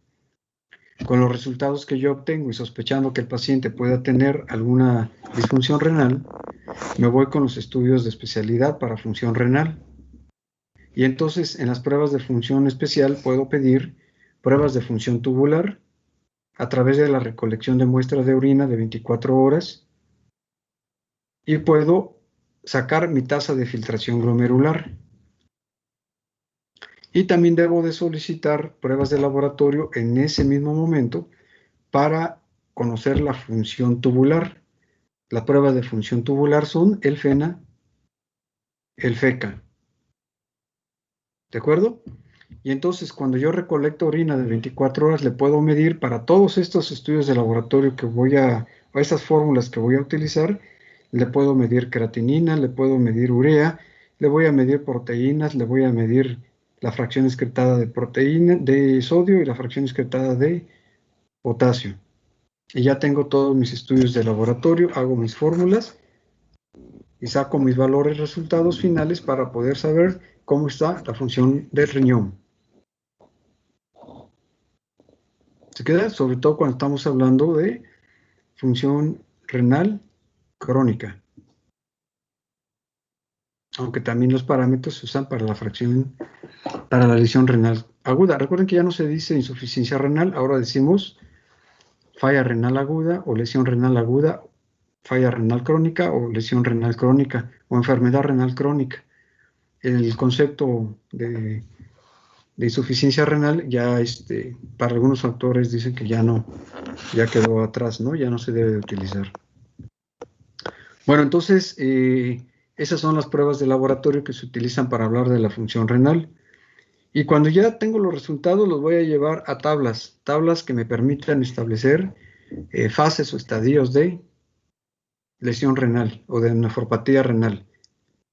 Con los resultados que yo obtengo y sospechando que el paciente pueda tener alguna disfunción renal, me voy con los estudios de especialidad para función renal. Y entonces en las pruebas de función especial puedo pedir pruebas de función tubular a través de la recolección de muestras de orina de 24 horas y puedo sacar mi tasa de filtración glomerular. Y también debo de solicitar pruebas de laboratorio en ese mismo momento para conocer la función tubular. Las pruebas de función tubular son el FENA, el FECA. ¿De acuerdo? Y entonces cuando yo recolecto orina de 24 horas le puedo medir para todos estos estudios de laboratorio o esas fórmulas que voy a utilizar, le puedo medir creatinina, le puedo medir urea, le voy a medir proteínas, le voy a medir la fracción excretada de proteína, de sodio y la fracción excretada de potasio. Y ya tengo todos mis estudios de laboratorio, hago mis fórmulas y saco mis valores resultados finales para poder saber cómo está la función del riñón. ¿Se queda? Sobre todo cuando estamos hablando de función renal crónica. Aunque también los parámetros se usan para la fracción, para la lesión renal aguda. Recuerden que ya no se dice insuficiencia renal, ahora decimos falla renal aguda o lesión renal aguda, falla renal crónica o lesión renal crónica o enfermedad renal crónica. El concepto de insuficiencia renal ya para algunos autores dicen que ya no, ya quedó atrás, ¿no? Ya no se debe de utilizar. Bueno, entonces esas son las pruebas de laboratorio que se utilizan para hablar de la función renal. Y cuando ya tengo los resultados los voy a llevar a tablas que me permitan establecer fases o estadios de lesión renal o de nefropatía renal,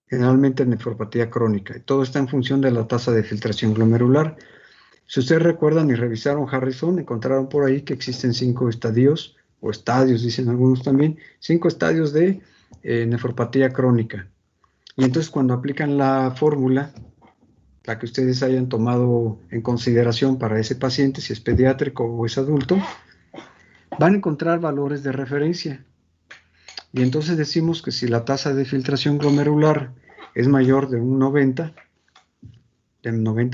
generalmente nefropatía crónica. Y todo está en función de la tasa de filtración glomerular. Si ustedes recuerdan y revisaron Harrison, encontraron por ahí que existen 5 estadios, o estadios, dicen algunos también, 5 estadios de nefropatía crónica. Y entonces cuando aplican la fórmula, la que ustedes hayan tomado en consideración para ese paciente, si es pediátrico o es adulto, van a encontrar valores de referencia. Y entonces decimos que si la tasa de filtración glomerular es mayor de un 90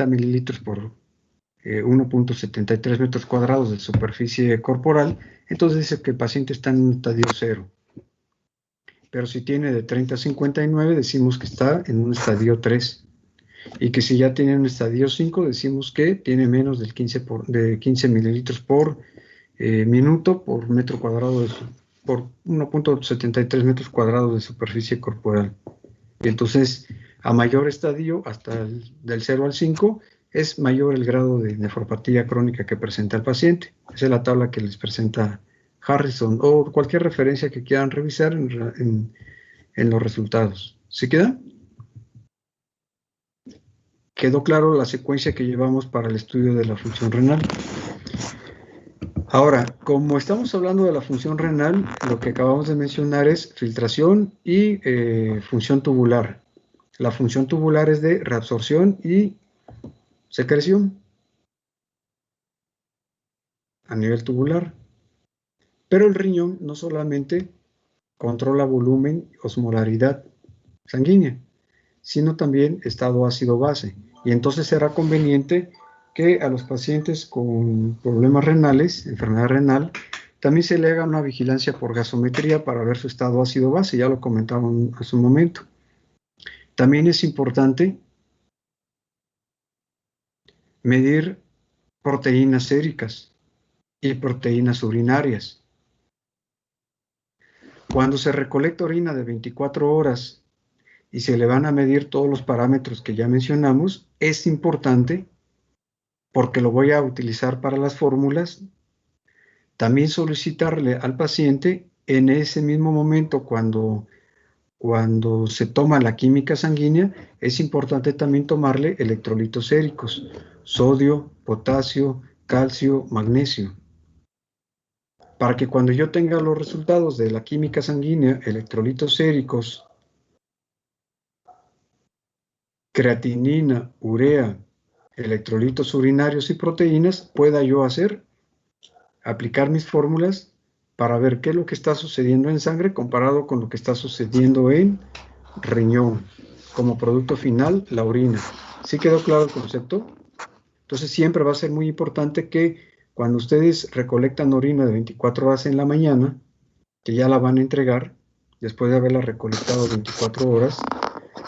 mililitros por 1.73 metros cuadrados de superficie corporal, entonces dice que el paciente está en un estadio 0. Pero si tiene de 30 a 59, decimos que está en un estadio 3. Y que si ya tiene un estadio 5, decimos que tiene menos del 15 mililitros por minuto por metro cuadrado, por 1.73 metros cuadrados de superficie corporal. Y entonces, a mayor estadio, hasta del 0 al 5, es mayor el grado de nefropatía crónica que presenta el paciente. Esa es la tabla que les presenta Harrison, o cualquier referencia que quieran revisar en los resultados. ¿Se queda? ¿Quedó claro la secuencia que llevamos para el estudio de la función renal? Ahora, como estamos hablando de la función renal, lo que acabamos de mencionar es filtración y función tubular. La función tubular es de reabsorción y secreción a nivel tubular. Pero el riñón no solamente controla volumen y osmolaridad sanguínea, sino también estado ácido-base. Y entonces será conveniente que a los pacientes con problemas renales, enfermedad renal, también se le haga una vigilancia por gasometría para ver su estado ácido-base, ya lo comentaba hace un momento. También es importante medir proteínas séricas y proteínas urinarias. Cuando se recolecta orina de 24 horas y se le van a medir todos los parámetros que ya mencionamos, es importante, porque lo voy a utilizar para las fórmulas, también solicitarle al paciente en ese mismo momento cuando se toma la química sanguínea, es importante también tomarle electrolitos séricos, sodio, potasio, calcio, magnesio, para que cuando yo tenga los resultados de la química sanguínea, electrolitos séricos, creatinina, urea, electrolitos urinarios y proteínas, pueda yo aplicar mis fórmulas para ver qué es lo que está sucediendo en sangre comparado con lo que está sucediendo en riñón. Como producto final, la orina. ¿Sí quedó claro el concepto? Entonces siempre va a ser muy importante que cuando ustedes recolectan orina de 24 horas en la mañana, que ya la van a entregar, después de haberla recolectado 24 horas,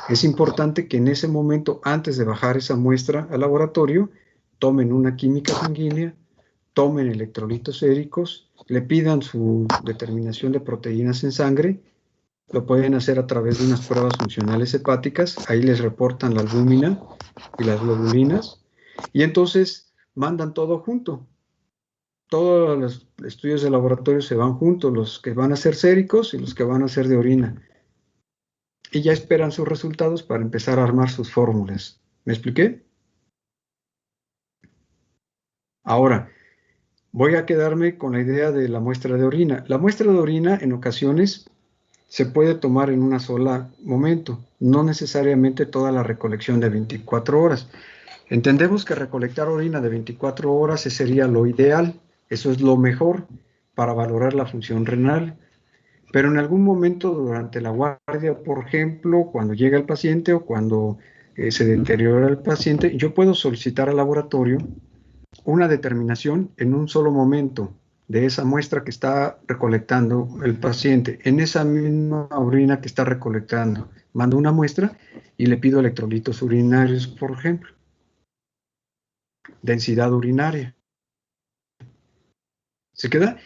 es importante que en ese momento, antes de bajar esa muestra al laboratorio, tomen una química sanguínea, tomen electrolitos séricos, le pidan su determinación de proteínas en sangre, lo pueden hacer a través de unas pruebas funcionales hepáticas, ahí les reportan la albúmina y las globulinas, y entonces mandan todo junto. Todos los estudios de laboratorio se van juntos, los que van a ser séricos y los que van a ser de orina. Y ya esperan sus resultados para empezar a armar sus fórmulas. ¿Me expliqué? Ahora, voy a quedarme con la idea de la muestra de orina. La muestra de orina en ocasiones se puede tomar en una sola momento, no necesariamente toda la recolección de 24 horas. Entendemos que recolectar orina de 24 horas sería lo ideal, eso es lo mejor para valorar la función renal. Pero en algún momento durante la guardia, por ejemplo, cuando llega el paciente o cuando se deteriora el paciente, yo puedo solicitar al laboratorio una determinación en un solo momento de esa muestra que está recolectando el paciente. En esa misma orina que está recolectando, mando una muestra y le pido electrolitos urinarios, por ejemplo. Densidad urinaria. ¿Se queda?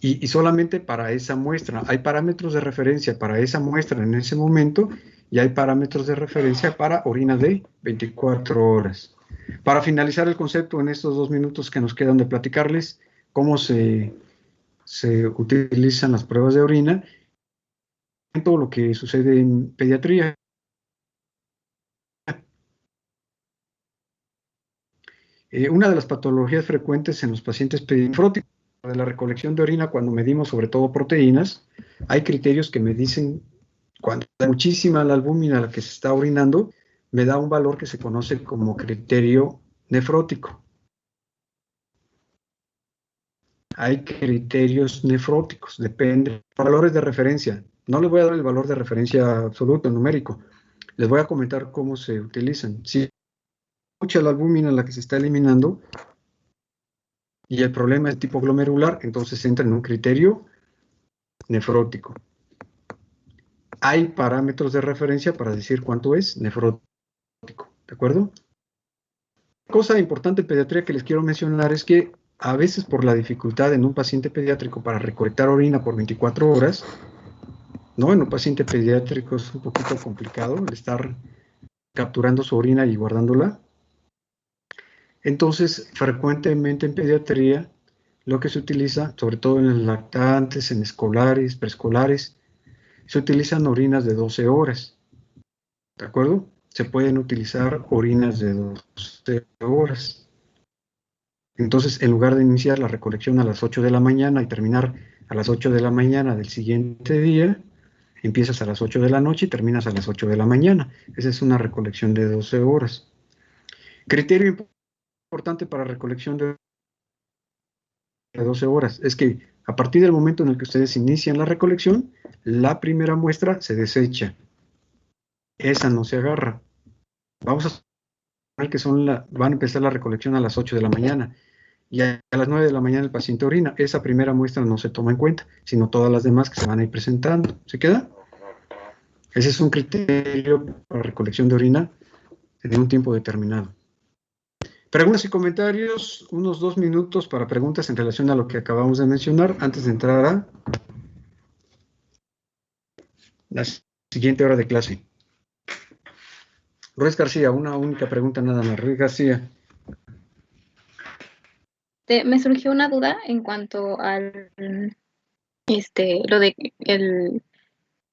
Y solamente para esa muestra. Hay parámetros de referencia para esa muestra en ese momento y hay parámetros de referencia para orina de 24 horas. Para finalizar el concepto en estos 2 minutos que nos quedan de platicarles, cómo se utilizan las pruebas de orina, todo lo que sucede en pediatría. Una de las patologías frecuentes en los pacientes pediátricos de la recolección de orina, cuando medimos sobre todo proteínas, hay criterios que me dicen, cuando hay muchísima la albúmina a la que se está orinando, me da un valor que se conoce como criterio nefrótico. Hay criterios nefróticos, depende. Valores de referencia. No les voy a dar el valor de referencia absoluto, numérico. Les voy a comentar cómo se utilizan. Si mucha la albúmina la que se está eliminando y el problema es tipo glomerular, entonces entra en un criterio nefrótico. Hay parámetros de referencia para decir cuánto es nefrótico, ¿de acuerdo? Cosa importante en pediatría que les quiero mencionar es que a veces por la dificultad en un paciente pediátrico para recolectar orina por 24 horas, ¿no? En un paciente pediátrico es un poquito complicado el estar capturando su orina y guardándola. Entonces, frecuentemente en pediatría, lo que se utiliza, sobre todo en lactantes, en escolares, preescolares, se utilizan orinas de 12 horas, ¿de acuerdo? Se pueden utilizar orinas de 12 horas. Entonces, en lugar de iniciar la recolección a las 8 de la mañana y terminar a las 8 de la mañana del siguiente día, empiezas a las 8 de la noche y terminas a las 8 de la mañana. Esa es una recolección de 12 horas. Criterio importante para recolección de 12 horas es que a partir del momento en el que ustedes inician la recolección, la primera muestra se desecha. Esa no se agarra. Vamos a suponer que van a empezar la recolección a las 8 de la mañana y a las 9 de la mañana el paciente orina. Esa primera muestra no se toma en cuenta, sino todas las demás que se van a ir presentando. ¿Se queda? Ese es un criterio para recolección de orina en un tiempo determinado. Preguntas y comentarios, unos 2 minutos para preguntas en relación a lo que acabamos de mencionar antes de entrar a la siguiente hora de clase. Ruiz García, una única pregunta nada más. Ruiz García. Me surgió una duda en cuanto al lo de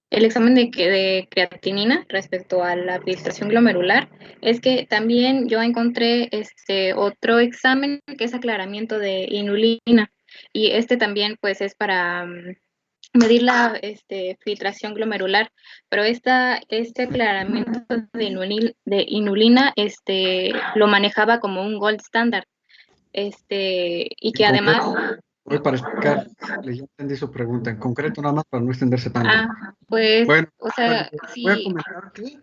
el examen de creatinina respecto a la filtración glomerular. Es que también yo encontré otro examen que es aclaramiento de inulina y también pues es para medir la filtración glomerular, pero este aclaramiento de inulina lo manejaba como un gold standard, y que además... Voy para explicar, ya entendí su pregunta, en concreto nada más para no extenderse tanto. Pues, bueno, o sea, voy a comentar que,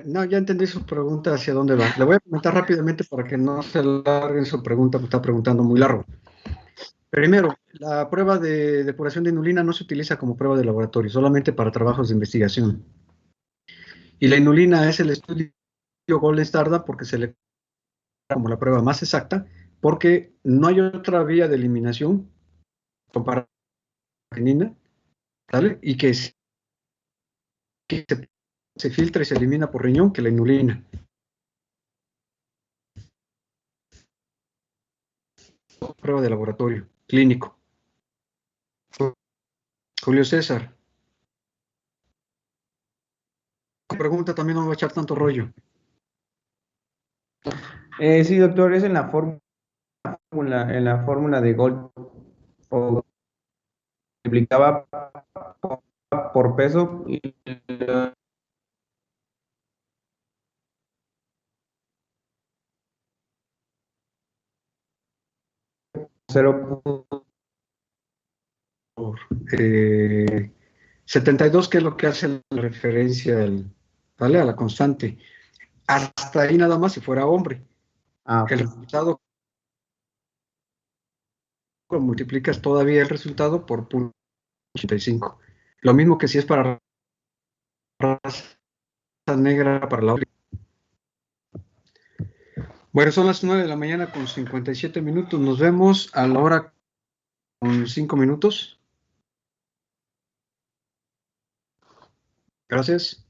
no, ya entendí su pregunta hacia dónde va. Le voy a comentar rápidamente para que no se alargue su pregunta, porque está preguntando muy largo. Primero, la prueba de depuración de inulina no se utiliza como prueba de laboratorio, solamente para trabajos de investigación. Y la inulina es el estudio gold standard porque se le como la prueba más exacta, porque no hay otra vía de eliminación comparada con la creatinina, ¿vale? Y que se filtra y se elimina por riñón que la inulina. Prueba de laboratorio, clínico. Julio César. Pregunta también, no me voy a echar tanto rollo. Sí, doctor, es en la fórmula de Gold. O multiplicaba por peso. Y 0. 72, que es lo que hace la referencia ¿vale? A la constante. Hasta ahí nada más si fuera hombre. El resultado, multiplicas todavía el resultado por 0.85. Lo mismo que si es para raza negra, para la otra. Bueno, son las 9 de la mañana con 57 minutos. Nos vemos a la hora con 5 minutos. Gracias.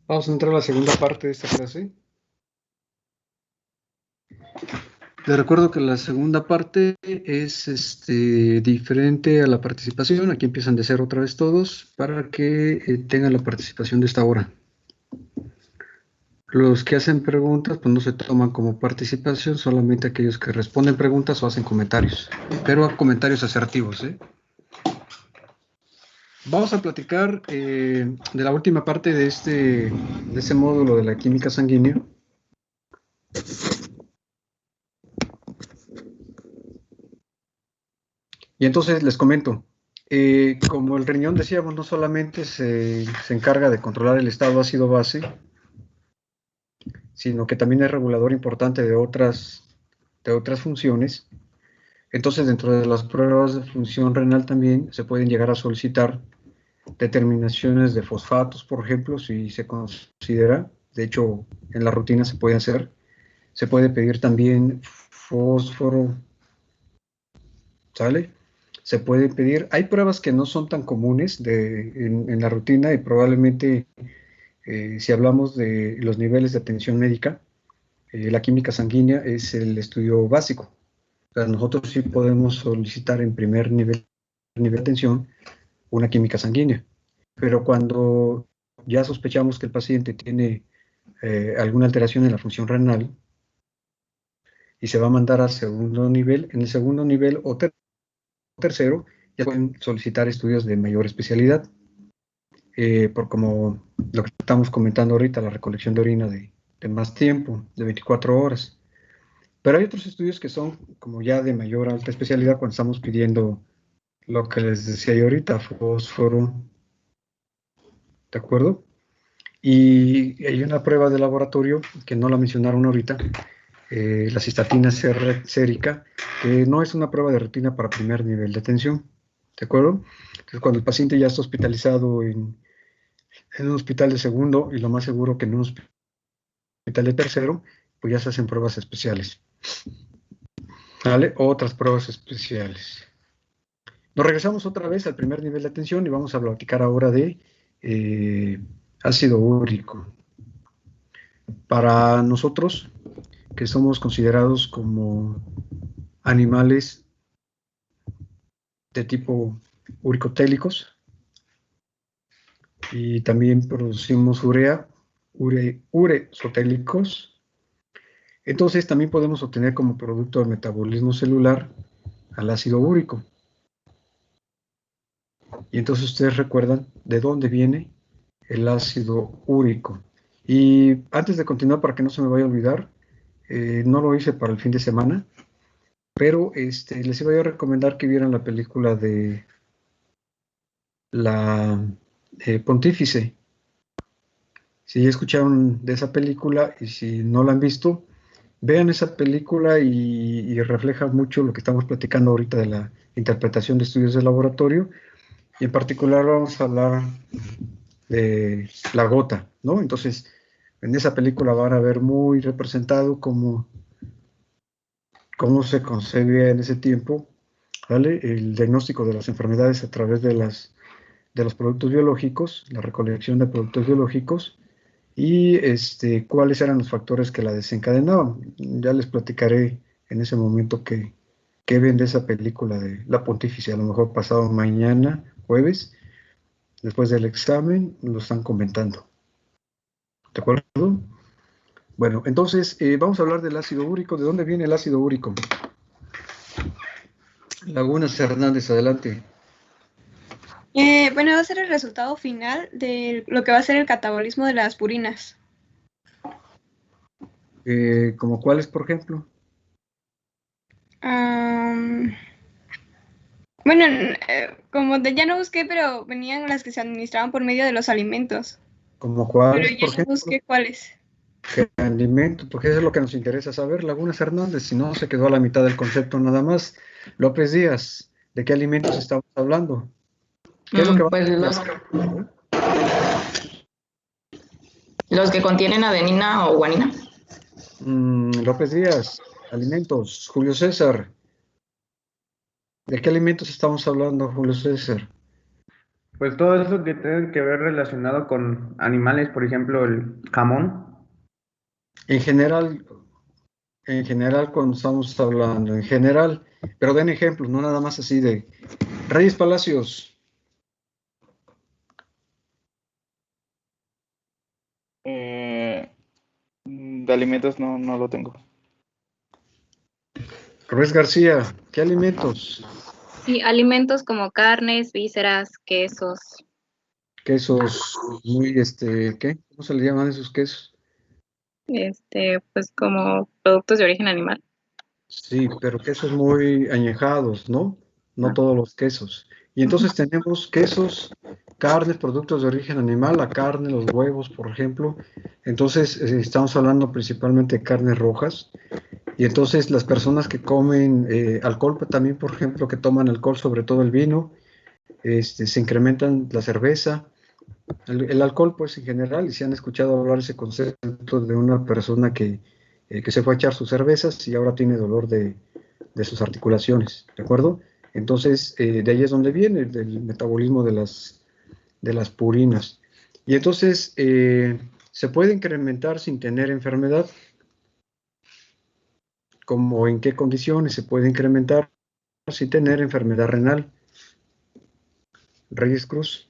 Vamos a entrar a la segunda parte de esta clase. Les recuerdo que la segunda parte es diferente a la participación. Aquí empiezan de cero otra vez todos para que tengan la participación de esta hora. Los que hacen preguntas pues no se toman como participación, solamente aquellos que responden preguntas o hacen comentarios, pero comentarios asertivos, ¿eh? Vamos a platicar de la última parte de ese módulo de la química sanguínea. Y entonces les comento, como el riñón, decíamos, no solamente se encarga de controlar el estado ácido-base, sino que también es regulador importante de otras funciones. Entonces, dentro de las pruebas de función renal también se pueden llegar a solicitar determinaciones de fosfatos, por ejemplo, si se considera. De hecho, en la rutina se puede hacer. Se puede pedir también fósforo, ¿sale? Se puede pedir, hay pruebas que no son tan comunes en la rutina y probablemente si hablamos de los niveles de atención médica, la química sanguínea es el estudio básico. O sea, nosotros sí podemos solicitar en primer nivel de atención una química sanguínea, pero cuando ya sospechamos que el paciente tiene alguna alteración en la función renal y se va a mandar al segundo nivel, en el segundo nivel o tercero, ya pueden solicitar estudios de mayor especialidad, por como lo que estamos comentando ahorita, la recolección de orina de más tiempo, de 24 horas. Pero hay otros estudios que son como ya de mayor alta especialidad cuando estamos pidiendo lo que les decía yo ahorita, fósforo, ¿de acuerdo? Y hay una prueba de laboratorio que no la mencionaron ahorita, la cistatina sérica, que no es una prueba de rutina para primer nivel de atención, ¿de acuerdo? Entonces, cuando el paciente ya está hospitalizado en un hospital de segundo, y lo más seguro que en un hospital de tercero, pues ya se hacen pruebas especiales, ¿vale? Otras pruebas especiales. Nos regresamos otra vez al primer nivel de atención y vamos a platicar ahora de ácido úrico. Para nosotros, que somos considerados como animales de tipo uricotélicos y también producimos uresotélicos, entonces también podemos obtener como producto del metabolismo celular al ácido úrico. Y entonces ustedes recuerdan de dónde viene el ácido úrico. Y antes de continuar, para que no se me vaya a olvidar, no lo hice para el fin de semana, pero les iba a recomendar que vieran la película de la Pontífice. Si ya escucharon de esa película y si no la han visto, vean esa película y refleja mucho lo que estamos platicando ahorita de la interpretación de estudios de laboratorio. Y en particular vamos a hablar de la gota, ¿no? Entonces, en esa película van a ver muy representado cómo se concebía en ese tiempo, ¿vale? El diagnóstico de las enfermedades a través de los productos biológicos, la recolección de productos biológicos y cuáles eran los factores que la desencadenaban. Ya les platicaré en ese momento qué ven de esa película de La Pontífice, a lo mejor pasado mañana, jueves, después del examen, lo están comentando. ¿De acuerdo? Bueno, entonces vamos a hablar del ácido úrico. ¿De dónde viene el ácido úrico? Lagunas Hernández, adelante. Bueno, va a ser el resultado final de lo que va a ser el catabolismo de las purinas. ¿Como cuáles, por ejemplo? Bueno, como ya no busqué, pero venían las que se administraban por medio de los alimentos. ¿Como cuáles, pero ya por ejemplo? Busqué cuáles. ¿Qué alimento? Porque eso es lo que nos interesa saber, Lagunas Hernández, si no se quedó a la mitad del concepto nada más. López Díaz, ¿de qué alimentos estamos hablando? ¿Qué es lo que pues los que contienen adenina o guanina. López Díaz, alimentos. Julio César, ¿de qué alimentos estamos hablando, Julio César? Pues todo eso que tiene que ver relacionado con animales, por ejemplo, el jamón. En general, cuando estamos hablando, en general, pero den ejemplos, no nada más así de Reyes Palacios. De alimentos no lo tengo. Ruiz García, ¿qué alimentos? Sí, alimentos como carnes, vísceras, quesos. Quesos muy, ¿qué? ¿Cómo se le llaman esos quesos? Pues como productos de origen animal. Sí, pero quesos muy añejados, ¿no? No todos los quesos. Y entonces tenemos quesos, carnes, productos de origen animal, la carne, los huevos, por ejemplo. Entonces, estamos hablando principalmente de carnes rojas. Y entonces las personas que comen alcohol, pues, también, por ejemplo, que toman alcohol, sobre todo el vino, se incrementan la cerveza, el alcohol, pues en general, y si han escuchado hablar ese concepto de una persona que se fue a echar sus cervezas y ahora tiene dolor de sus articulaciones, ¿de acuerdo? Entonces, de ahí es donde viene el metabolismo de las purinas. Y entonces, se puede incrementar sin tener enfermedad. ¿Cómo en qué condiciones se puede incrementar sin tener enfermedad renal? Reyes Cruz.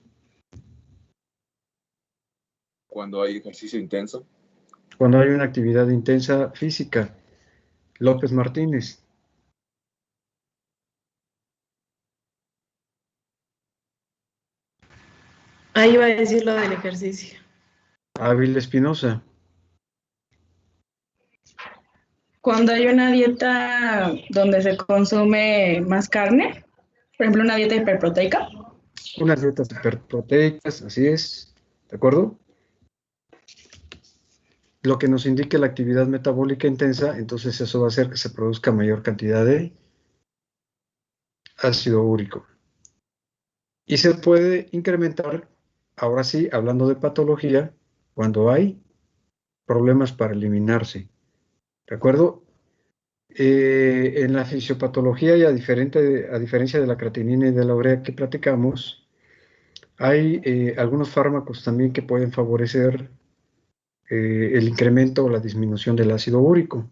Cuando hay ejercicio intenso. Cuando hay una actividad intensa física. López Martínez. Ahí iba a decir lo del ejercicio. Ávila Espinosa. Cuando hay una dieta donde se consume más carne, por ejemplo, una dieta hiperproteica. Unas dietas hiperproteicas, así es, ¿de acuerdo? Lo que nos indique la actividad metabólica intensa, entonces eso va a hacer que se produzca mayor cantidad de ácido úrico. Y se puede incrementar, ahora sí, hablando de patología, cuando hay problemas para eliminarse. ¿De acuerdo? En la fisiopatología y a diferencia de la creatinina y de la urea que platicamos, hay algunos fármacos también que pueden favorecer el incremento o la disminución del ácido úrico.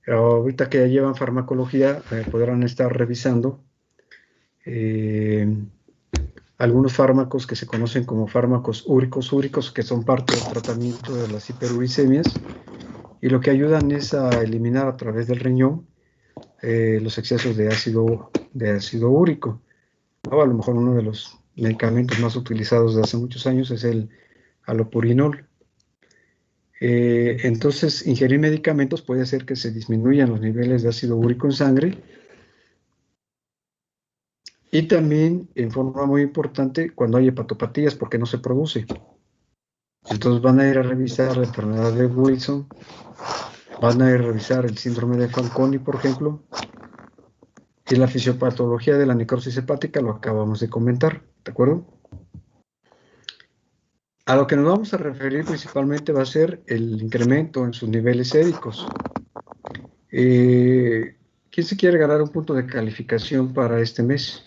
Ahorita que ya llevan farmacología, podrán estar revisando algunos fármacos que se conocen como fármacos úricos, que son parte del tratamiento de las hiperuricemias, y lo que ayudan es a eliminar a través del riñón los excesos de ácido úrico. A lo mejor uno de los medicamentos más utilizados de hace muchos años es el alopurinol. Entonces, ingerir medicamentos puede hacer que se disminuyan los niveles de ácido úrico en sangre, y también, en forma muy importante, cuando hay hepatopatías, porque no se produce. Entonces van a ir a revisar la enfermedad de Wilson, van a ir a revisar el síndrome de Fanconi, por ejemplo, y la fisiopatología de la necrosis hepática lo acabamos de comentar, ¿de acuerdo? A lo que nos vamos a referir principalmente va a ser el incremento en sus niveles séricos. ¿Quién se quiere ganar un punto de calificación para este mes?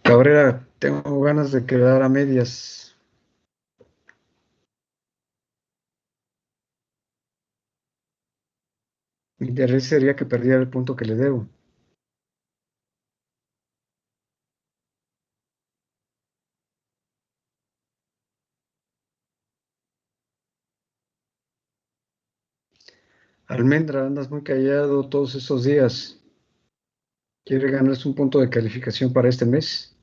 Cabrera, tengo ganas de quedar a medias. Mi interés sería que perdiera el punto que le debo. Almendra, andas muy callado todos esos días. ¿Quiere ganarse un punto de calificación para este mes?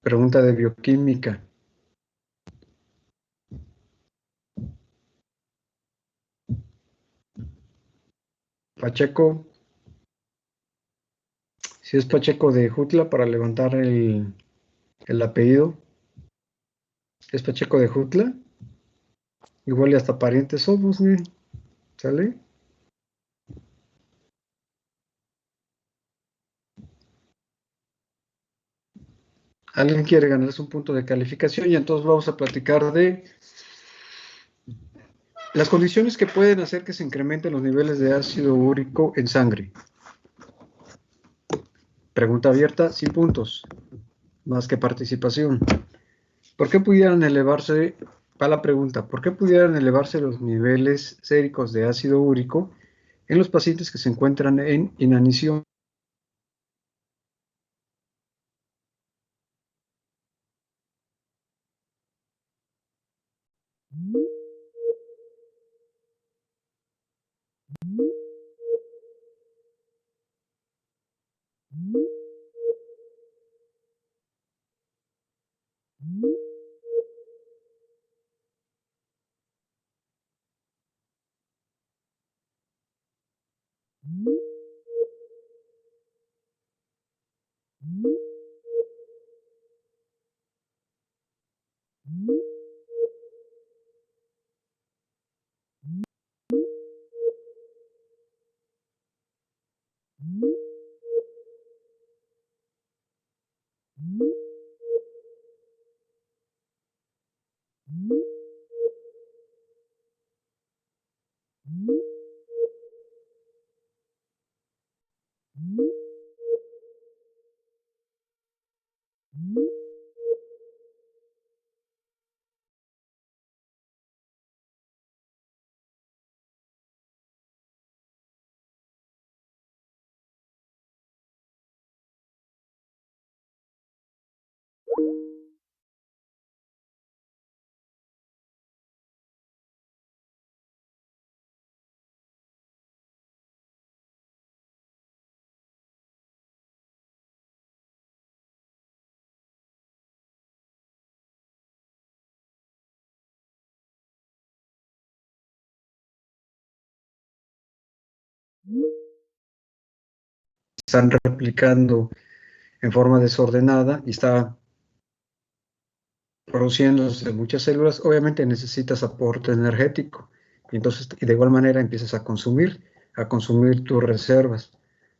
Pregunta de bioquímica. Pacheco. Si es Pacheco de Jutla, para levantar el apellido. ¿Es Pacheco de Jutla? Igual y hasta parientes somos, ¿no? ¿Sale? ¿Alguien quiere ganarse un punto de calificación? Y entonces vamos a platicar de las condiciones que pueden hacer que se incrementen los niveles de ácido úrico en sangre. Pregunta abierta, sin puntos, más que participación. ¿Por qué pudieran elevarse, para la pregunta, ¿por qué pudieran elevarse los niveles séricos de ácido úrico en los pacientes que se encuentran en inanición? Están replicando en forma desordenada y está produciéndose muchas células, obviamente necesitas aporte energético. Y entonces, y de igual manera empiezas a consumir tus reservas.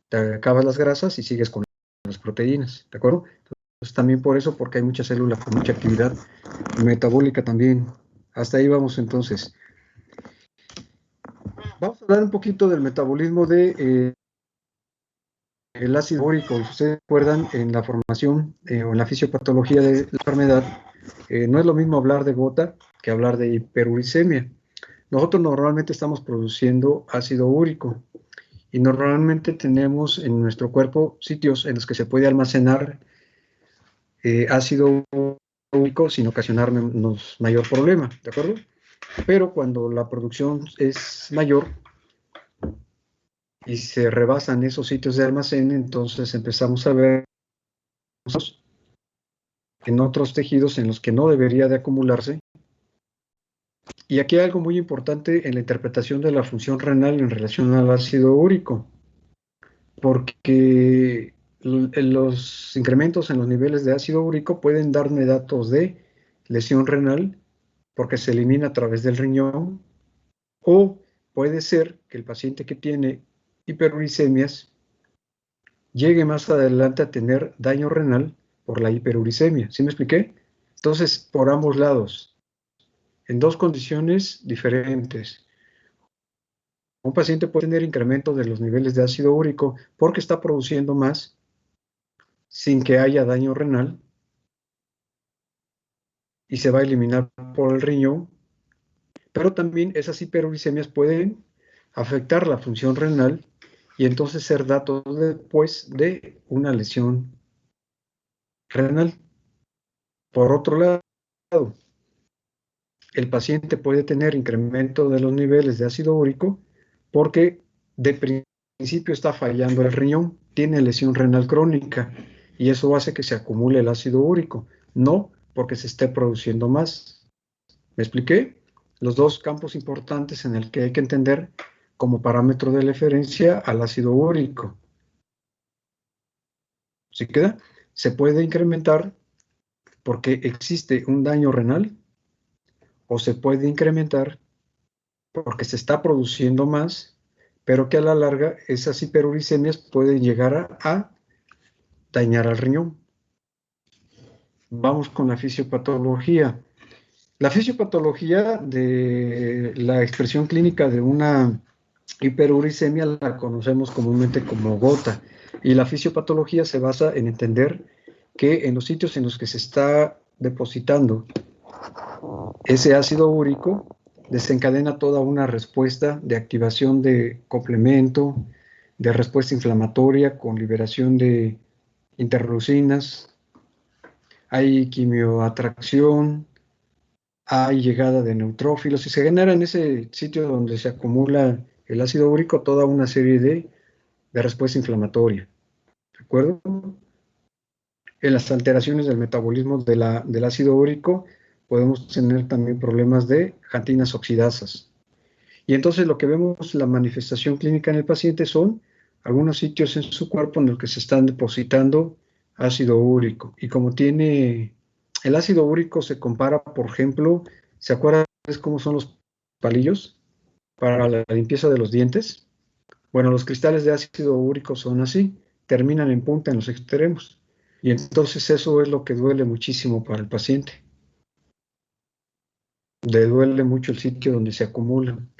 Te acabas las grasas y sigues con las proteínas, ¿de acuerdo? Entonces, también por eso, porque hay muchas células con mucha actividad metabólica también. Hasta ahí vamos entonces. Vamos a hablar un poquito del metabolismo de el ácido úrico. Si ustedes recuerdan, en la formación o en la fisiopatología de la enfermedad, no es lo mismo hablar de gota que hablar de hiperuricemia. Nosotros normalmente estamos produciendo ácido úrico y normalmente tenemos en nuestro cuerpo sitios en los que se puede almacenar ácido úrico sin ocasionarnos mayor problema, ¿de acuerdo? Pero cuando la producción es mayor y se rebasan esos sitios de almacén, entonces empezamos a ver en otros tejidos en los que no debería de acumularse. Y aquí hay algo muy importante en la interpretación de la función renal en relación al ácido úrico, porque los incrementos en los niveles de ácido úrico pueden darme datos de lesión renal, porque se elimina a través del riñón, o puede ser que el paciente que tiene hiperuricemias llegue más adelante a tener daño renal por la hiperuricemia. ¿Sí me expliqué? Entonces, por ambos lados, en dos condiciones diferentes. Un paciente puede tener incremento de los niveles de ácido úrico porque está produciendo más sin que haya daño renal y se va a eliminar por el riñón, pero también esas hiperuricemias pueden afectar la función renal y entonces ser datos después de una lesión renal. Por otro lado, el paciente puede tener incremento de los niveles de ácido úrico porque de principio está fallando el riñón, tiene lesión renal crónica y eso hace que se acumule el ácido úrico, no porque se esté produciendo más. ¿Me expliqué? Los dos campos importantes en el que hay que entender como parámetro de referencia al ácido úrico. ¿Sí queda? Se puede incrementar porque existe un daño renal o se puede incrementar porque se está produciendo más, pero que a la larga esas hiperuricemias pueden llegar a dañar al riñón. vamos con la fisiopatología. La fisiopatología de la expresión clínica de una hiperuricemia la conocemos comúnmente como gota, y la fisiopatología se basa en entender que en los sitios en los que se está depositando ese ácido úrico desencadena toda una respuesta de activación de complemento, de respuesta inflamatoria con liberación de interleucinas, hay quimioatracción, hay llegada de neutrófilos y se genera en ese sitio donde se acumula el ácido úrico toda una serie de respuesta inflamatoria. ¿De acuerdo? En las alteraciones del metabolismo del ácido úrico podemos tener también problemas de xantinas oxidasas. Y entonces lo que vemos, la manifestación clínica en el paciente son algunos sitios en su cuerpo en los que se están depositando ácido úrico. Y como tiene, el ácido úrico se compara, por ejemplo, ¿se acuerdan cómo son los palillos para la limpieza de los dientes? Bueno, los cristales de ácido úrico son así, terminan en punta en los extremos. Y entonces eso es lo que duele muchísimo para el paciente. Le duele mucho el sitio donde se acumulan.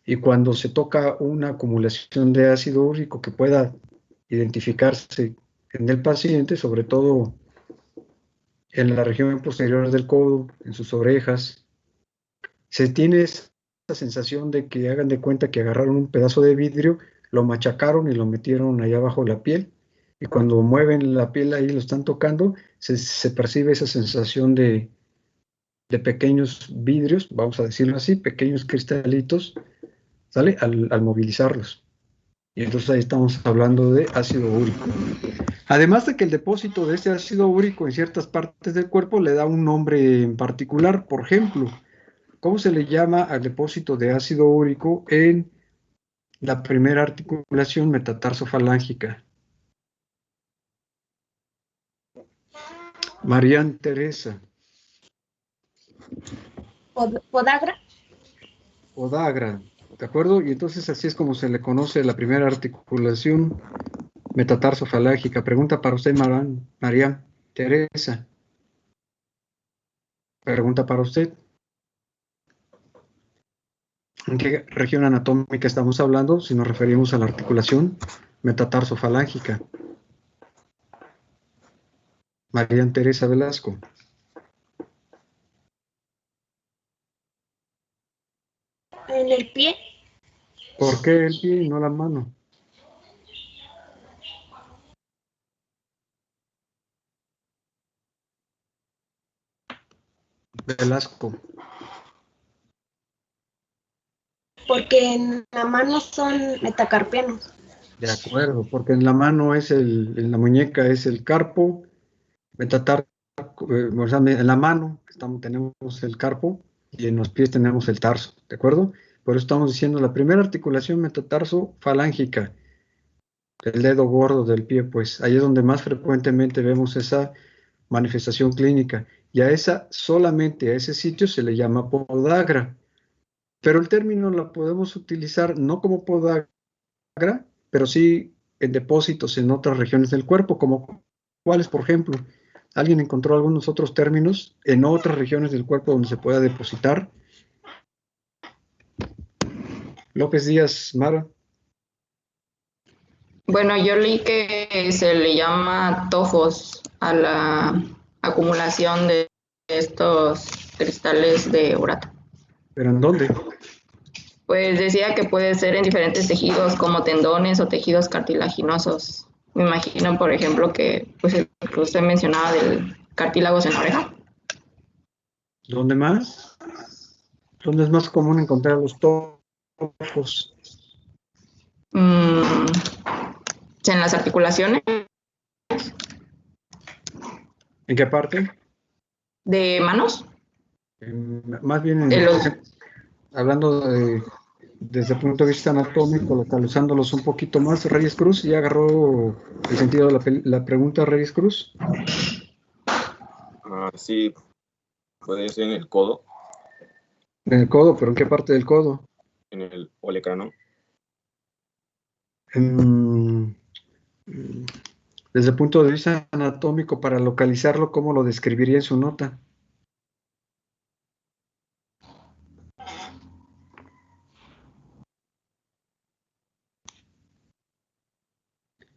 Y cuando se toca una acumulación de ácido úrico que pueda identificarse en el paciente, sobre todo en la región posterior del codo, en sus orejas, se tiene esa sensación de que hagan de cuenta que agarraron un pedazo de vidrio, lo machacaron y lo metieron allá abajo de la piel, y cuando mueven la piel ahí, lo están tocando, se percibe esa sensación de pequeños vidrios, vamos a decirlo así, pequeños cristalitos, ¿sale? Al movilizarlos. Y entonces ahí estamos hablando de ácido úrico. Además de que el depósito de ese ácido úrico en ciertas partes del cuerpo le da un nombre en particular. Por ejemplo, ¿cómo se le llama al depósito de ácido úrico en la primera articulación metatarsofalángica? Marian Teresa. ¿Podagra? Podagra, ¿de acuerdo? Y entonces así es como se le conoce la primera articulación metatarsofalángica. Pregunta para usted, Marian Teresa. Pregunta para usted. ¿En qué región anatómica estamos hablando si nos referimos a la articulación metatarsofalángica? Marian Teresa Velasco. ¿En el pie? ¿Por qué el pie y no la mano? Velasco. Porque en la mano son metacarpianos. De acuerdo, porque en la mano en la muñeca es el carpo, o sea, en la mano tenemos el carpo y en los pies tenemos el tarso, ¿de acuerdo? Por eso estamos diciendo la primera articulación metatarso-falángica, el dedo gordo del pie, pues ahí es donde más frecuentemente vemos esa manifestación clínica. Y solamente a ese sitio se le llama podagra. Pero el término lo podemos utilizar no como podagra, pero sí en depósitos en otras regiones del cuerpo, como cuáles, por ejemplo. ¿Alguien encontró algunos otros términos en otras regiones del cuerpo donde se pueda depositar? López Díaz, Mara. Bueno, yo leí que se le llama tofos a la acumulación de estos cristales de urato. ¿Pero en dónde? Pues decía que puede ser en diferentes tejidos como tendones o tejidos cartilaginosos. Me imagino, por ejemplo, que pues el que usted mencionaba del cartílagos en la oreja. ¿Dónde más? ¿Dónde es más común encontrar los tofos? En las articulaciones. ¿En qué parte? ¿De manos? Más bien hablando desde el punto de vista anatómico, localizándolos un poquito más. Reyes Cruz, ¿ya agarró el sentido de la pregunta, Reyes Cruz? Sí, puede ser en el codo. En el codo, ¿pero en qué parte del codo? En el olecrano. Desde el punto de vista anatómico, para localizarlo, ¿cómo lo describiría en su nota?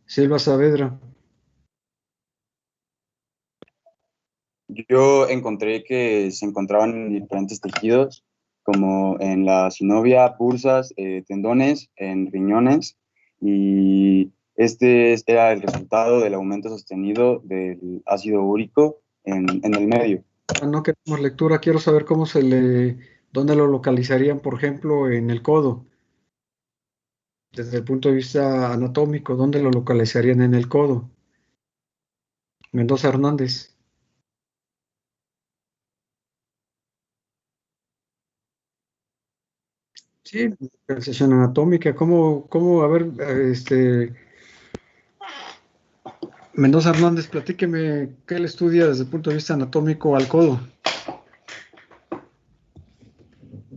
Silva Saavedra. Yo encontré que se encontraban en diferentes tejidos, como en la synovia, bursas, tendones, en riñones, y este era el resultado del aumento sostenido del ácido úrico en el medio. No queremos lectura, quiero saber dónde lo localizarían, por ejemplo, en el codo. Desde el punto de vista anatómico, ¿dónde lo localizarían en el codo? Mendoza Hernández. Sí, localización anatómica. A ver, Mendoza Hernández, platíqueme qué le estudia desde el punto de vista anatómico al codo.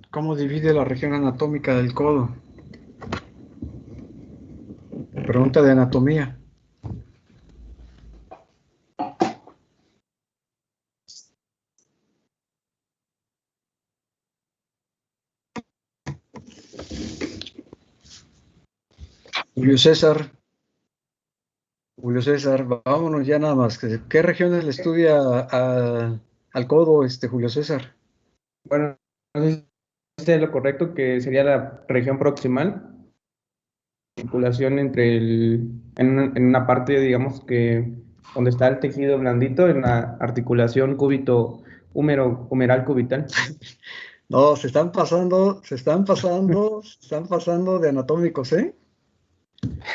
¿Cómo divide la región anatómica del codo? Pregunta de anatomía. Julio César, vámonos ya nada más. ¿Qué regiones le estudia al codo, Julio César? Bueno, es lo correcto, que sería la región proximal, articulación entre en una parte, digamos que donde está el tejido blandito, en la articulación cúbito humeral cubital. No, se están pasando de anatómicos, ¿eh?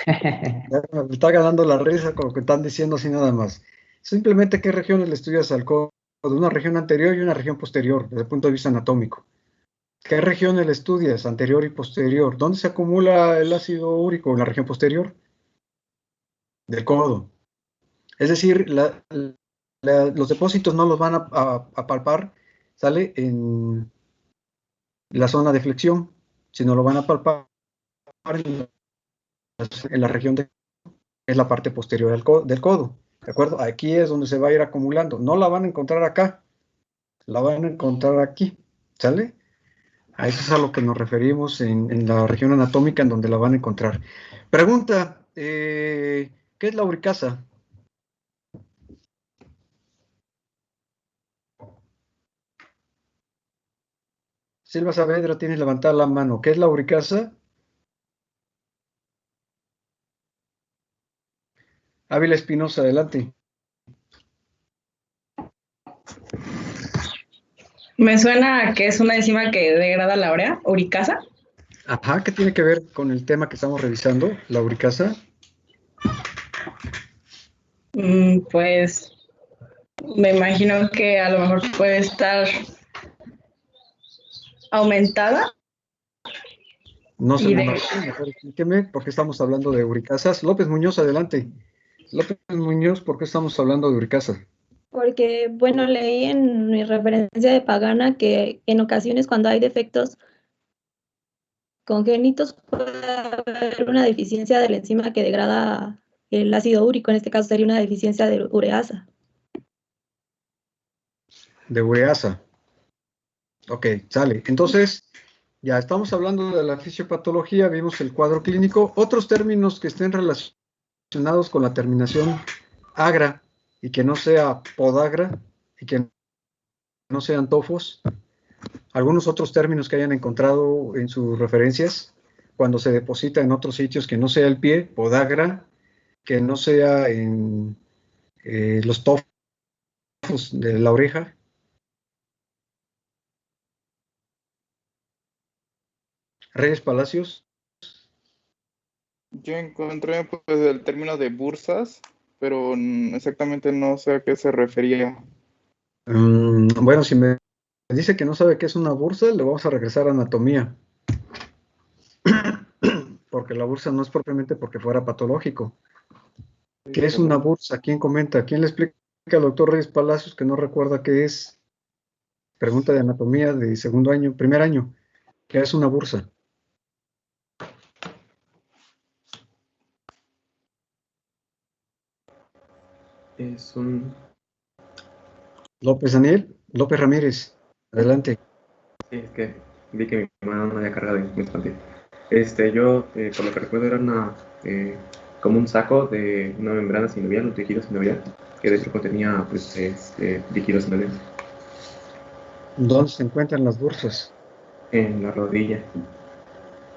Ya me está ganando la risa con lo que están diciendo así nada más. Simplemente, ¿qué regiones le estudias al codo? Una región anterior y una región posterior, desde el punto de vista anatómico. ¿Qué regiones le estudias, anterior y posterior? ¿Dónde se acumula el ácido úrico? En la región posterior del codo. Es decir, los depósitos no los van a palpar, ¿sale? En la zona de flexión, sino lo van a palpar en la región es la parte posterior del codo, ¿de acuerdo? Aquí es donde se va a ir acumulando. No la van a encontrar acá, la van a encontrar aquí, ¿sale? A eso es a lo que nos referimos en la región anatómica en donde la van a encontrar. Pregunta, ¿qué es la uricasa? Silva Saavedra, tienes levantada la mano. ¿Qué es la uricasa? Ávila Espinosa, adelante. Me suena a que es una enzima que degrada la urea, uricasa. Ajá, ¿qué tiene que ver con el tema que estamos revisando, la uricasa? Pues me imagino que a lo mejor puede estar aumentada. No sé, mejor explíqueme por qué estamos hablando de uricasas. López Muñoz, adelante. López Muñoz, ¿por qué estamos hablando de uricasa? Porque, bueno, leí en mi referencia de Pagana que en ocasiones cuando hay defectos congénitos puede haber una deficiencia de la enzima que degrada el ácido úrico, en este caso sería una deficiencia de ureasa. De ureasa. Ok, sale. Entonces, ya estamos hablando de la fisiopatología, vimos el cuadro clínico. Otros términos que estén relacionados con la terminación agra y que no sea podagra y que no sean tofos. Algunos otros términos que hayan encontrado en sus referencias cuando se deposita en otros sitios que no sea el pie, podagra, que no sea en los tofos de la oreja. Reyes Palacios. Yo encontré pues el término de bursas, pero exactamente no sé a qué se refería. Bueno, si me dice que no sabe qué es una bursa, le vamos a regresar a anatomía. Porque la bursa no es propiamente porque fuera patológico. ¿Qué es una bursa? ¿Quién comenta? ¿Quién le explica al doctor Reyes Palacios que no recuerda qué es? Pregunta de anatomía de segundo año, primer año. ¿Qué es una bursa? Es un... López Ramírez, adelante. Sí, es que vi que mi mano no había cargado y me espanté. Yo, por lo que recuerdo, era como un saco de una membrana sinovial, un tejido sinovial, que dentro contenía pues, líquido sinovial. ¿Dónde se encuentran las bursas? En la rodilla.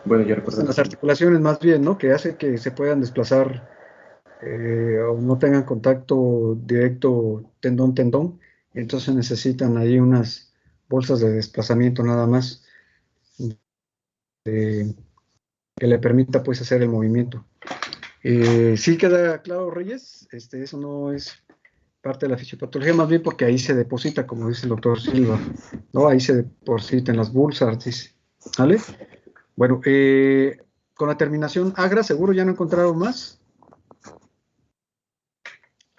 Bueno, yo recuerdo... En las articulaciones más bien, ¿no? Que hace que se puedan desplazar o no tengan contacto directo tendón-tendón, y entonces necesitan ahí unas bolsas de desplazamiento nada más que le permita pues hacer el movimiento. ¿Sí queda claro, Reyes? Eso no es parte de la fisiopatología, más bien porque ahí se deposita, como dice el doctor Silva, ¿no? Ahí se deposita en las bolsas, dice. ¿Vale? Bueno, con la terminación agra, seguro ya no encontraron más.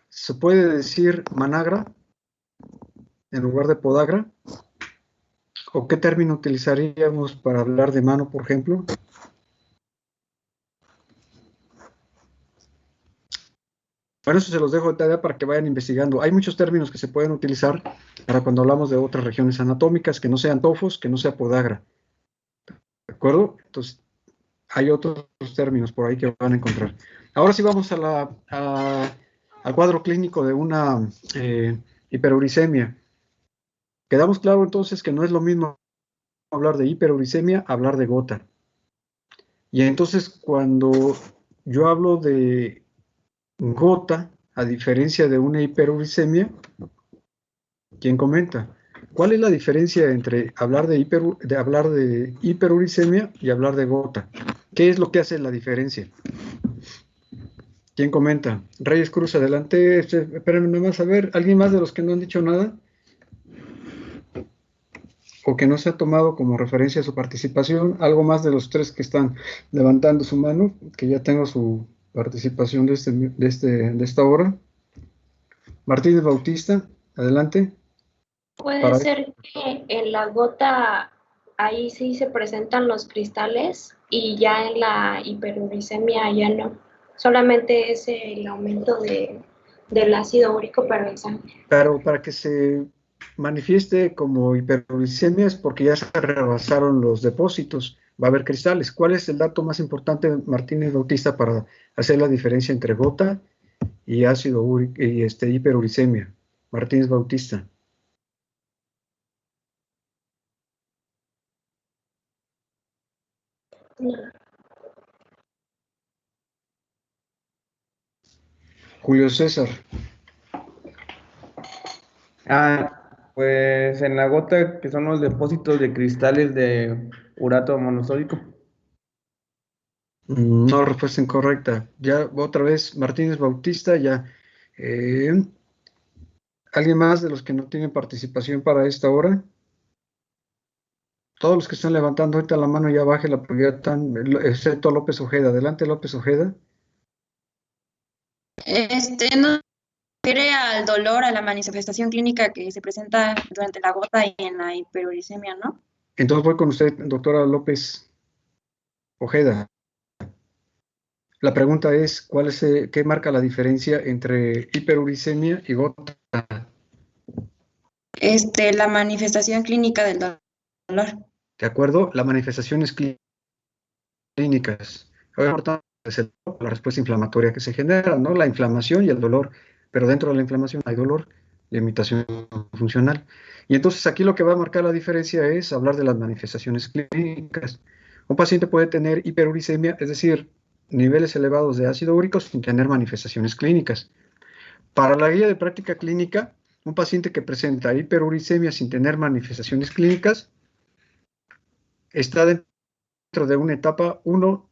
¿Se puede decir managra en lugar de podagra? ¿O qué término utilizaríamos para hablar de mano, por ejemplo? Bueno, eso se los dejo de tarea para que vayan investigando. Hay muchos términos que se pueden utilizar para cuando hablamos de otras regiones anatómicas, que no sean tofos, que no sea podagra. ¿De acuerdo? Entonces, hay otros términos por ahí que van a encontrar. Ahora sí vamos al cuadro clínico de una hiperuricemia. Quedamos claro entonces que no es lo mismo hablar de hiperuricemia, hablar de gota. Y entonces cuando yo hablo de gota, a diferencia de una hiperuricemia, ¿quién comenta? ¿Cuál es la diferencia entre hablar de hiperuricemia y hablar de gota? ¿Qué es lo que hace la diferencia? ¿Quién comenta? Reyes Cruz, adelante. Espérenme nomás a ver, ¿alguien más de los que no han dicho nada? O que no se ha tomado como referencia su participación, algo más de los tres que están levantando su mano, que ya tengo su participación de esta hora. Martínez Bautista, adelante. Puede ser que en la gota ahí sí se presentan los cristales y ya en la hiperuricemia ya no. Solamente es el aumento del ácido úrico pero en sangre. Pero para que se manifieste como hiperuricemia es porque ya se rebasaron los depósitos, va a haber cristales. ¿Cuál es el dato más importante, Martínez Bautista, para hacer la diferencia entre gota y ácido úrico y hiperuricemia? Martínez Bautista. Julio César. Pues en la gota, que son los depósitos de cristales de urato monosódico. No, respuesta incorrecta. Ya otra vez, Martínez Bautista, ya. ¿Alguien más de los que no tienen participación para esta hora? Todos los que están levantando ahorita la mano ya baje la porque ya están, excepto López Ojeda. Adelante, López Ojeda. No refiere al dolor, a la manifestación clínica que se presenta durante la gota y en la hiperuricemia, ¿no? Entonces voy con usted, doctora López Ojeda. La pregunta es, ¿qué marca la diferencia entre hiperuricemia y gota? La manifestación clínica del dolor. ¿De acuerdo? Las manifestaciones clínicas. Es la respuesta inflamatoria que se genera, ¿no? La inflamación y el dolor. Pero dentro de la inflamación hay dolor, limitación funcional. Y entonces aquí lo que va a marcar la diferencia es hablar de las manifestaciones clínicas. Un paciente puede tener hiperuricemia, es decir, niveles elevados de ácido úrico sin tener manifestaciones clínicas. Para la guía de práctica clínica, un paciente que presenta hiperuricemia sin tener manifestaciones clínicas está dentro de una etapa 1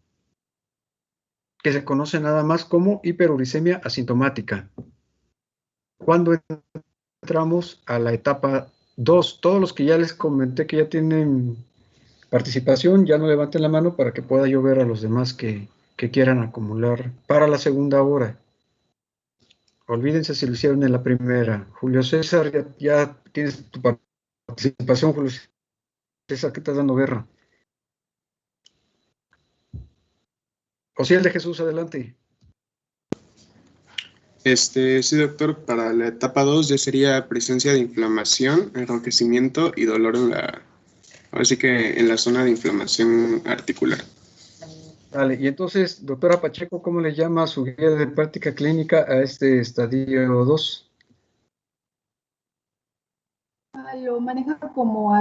que se conoce nada más como hiperuricemia asintomática. Cuando entramos a la etapa 2, todos los que ya les comenté que ya tienen participación, ya no levanten la mano para que pueda yo ver a los demás que quieran acumular para la segunda hora. Olvídense si lo hicieron en la primera. Julio César, ya tienes tu participación, Julio César, ¿qué estás dando guerra? Osiel de Jesús, adelante. Sí, doctor, para la etapa 2 ya sería presencia de inflamación, enrojecimiento y dolor así que en la zona de inflamación articular. Vale, y entonces, doctora Pacheco, ¿cómo le llama su guía de práctica clínica a este estadio 2? Lo maneja como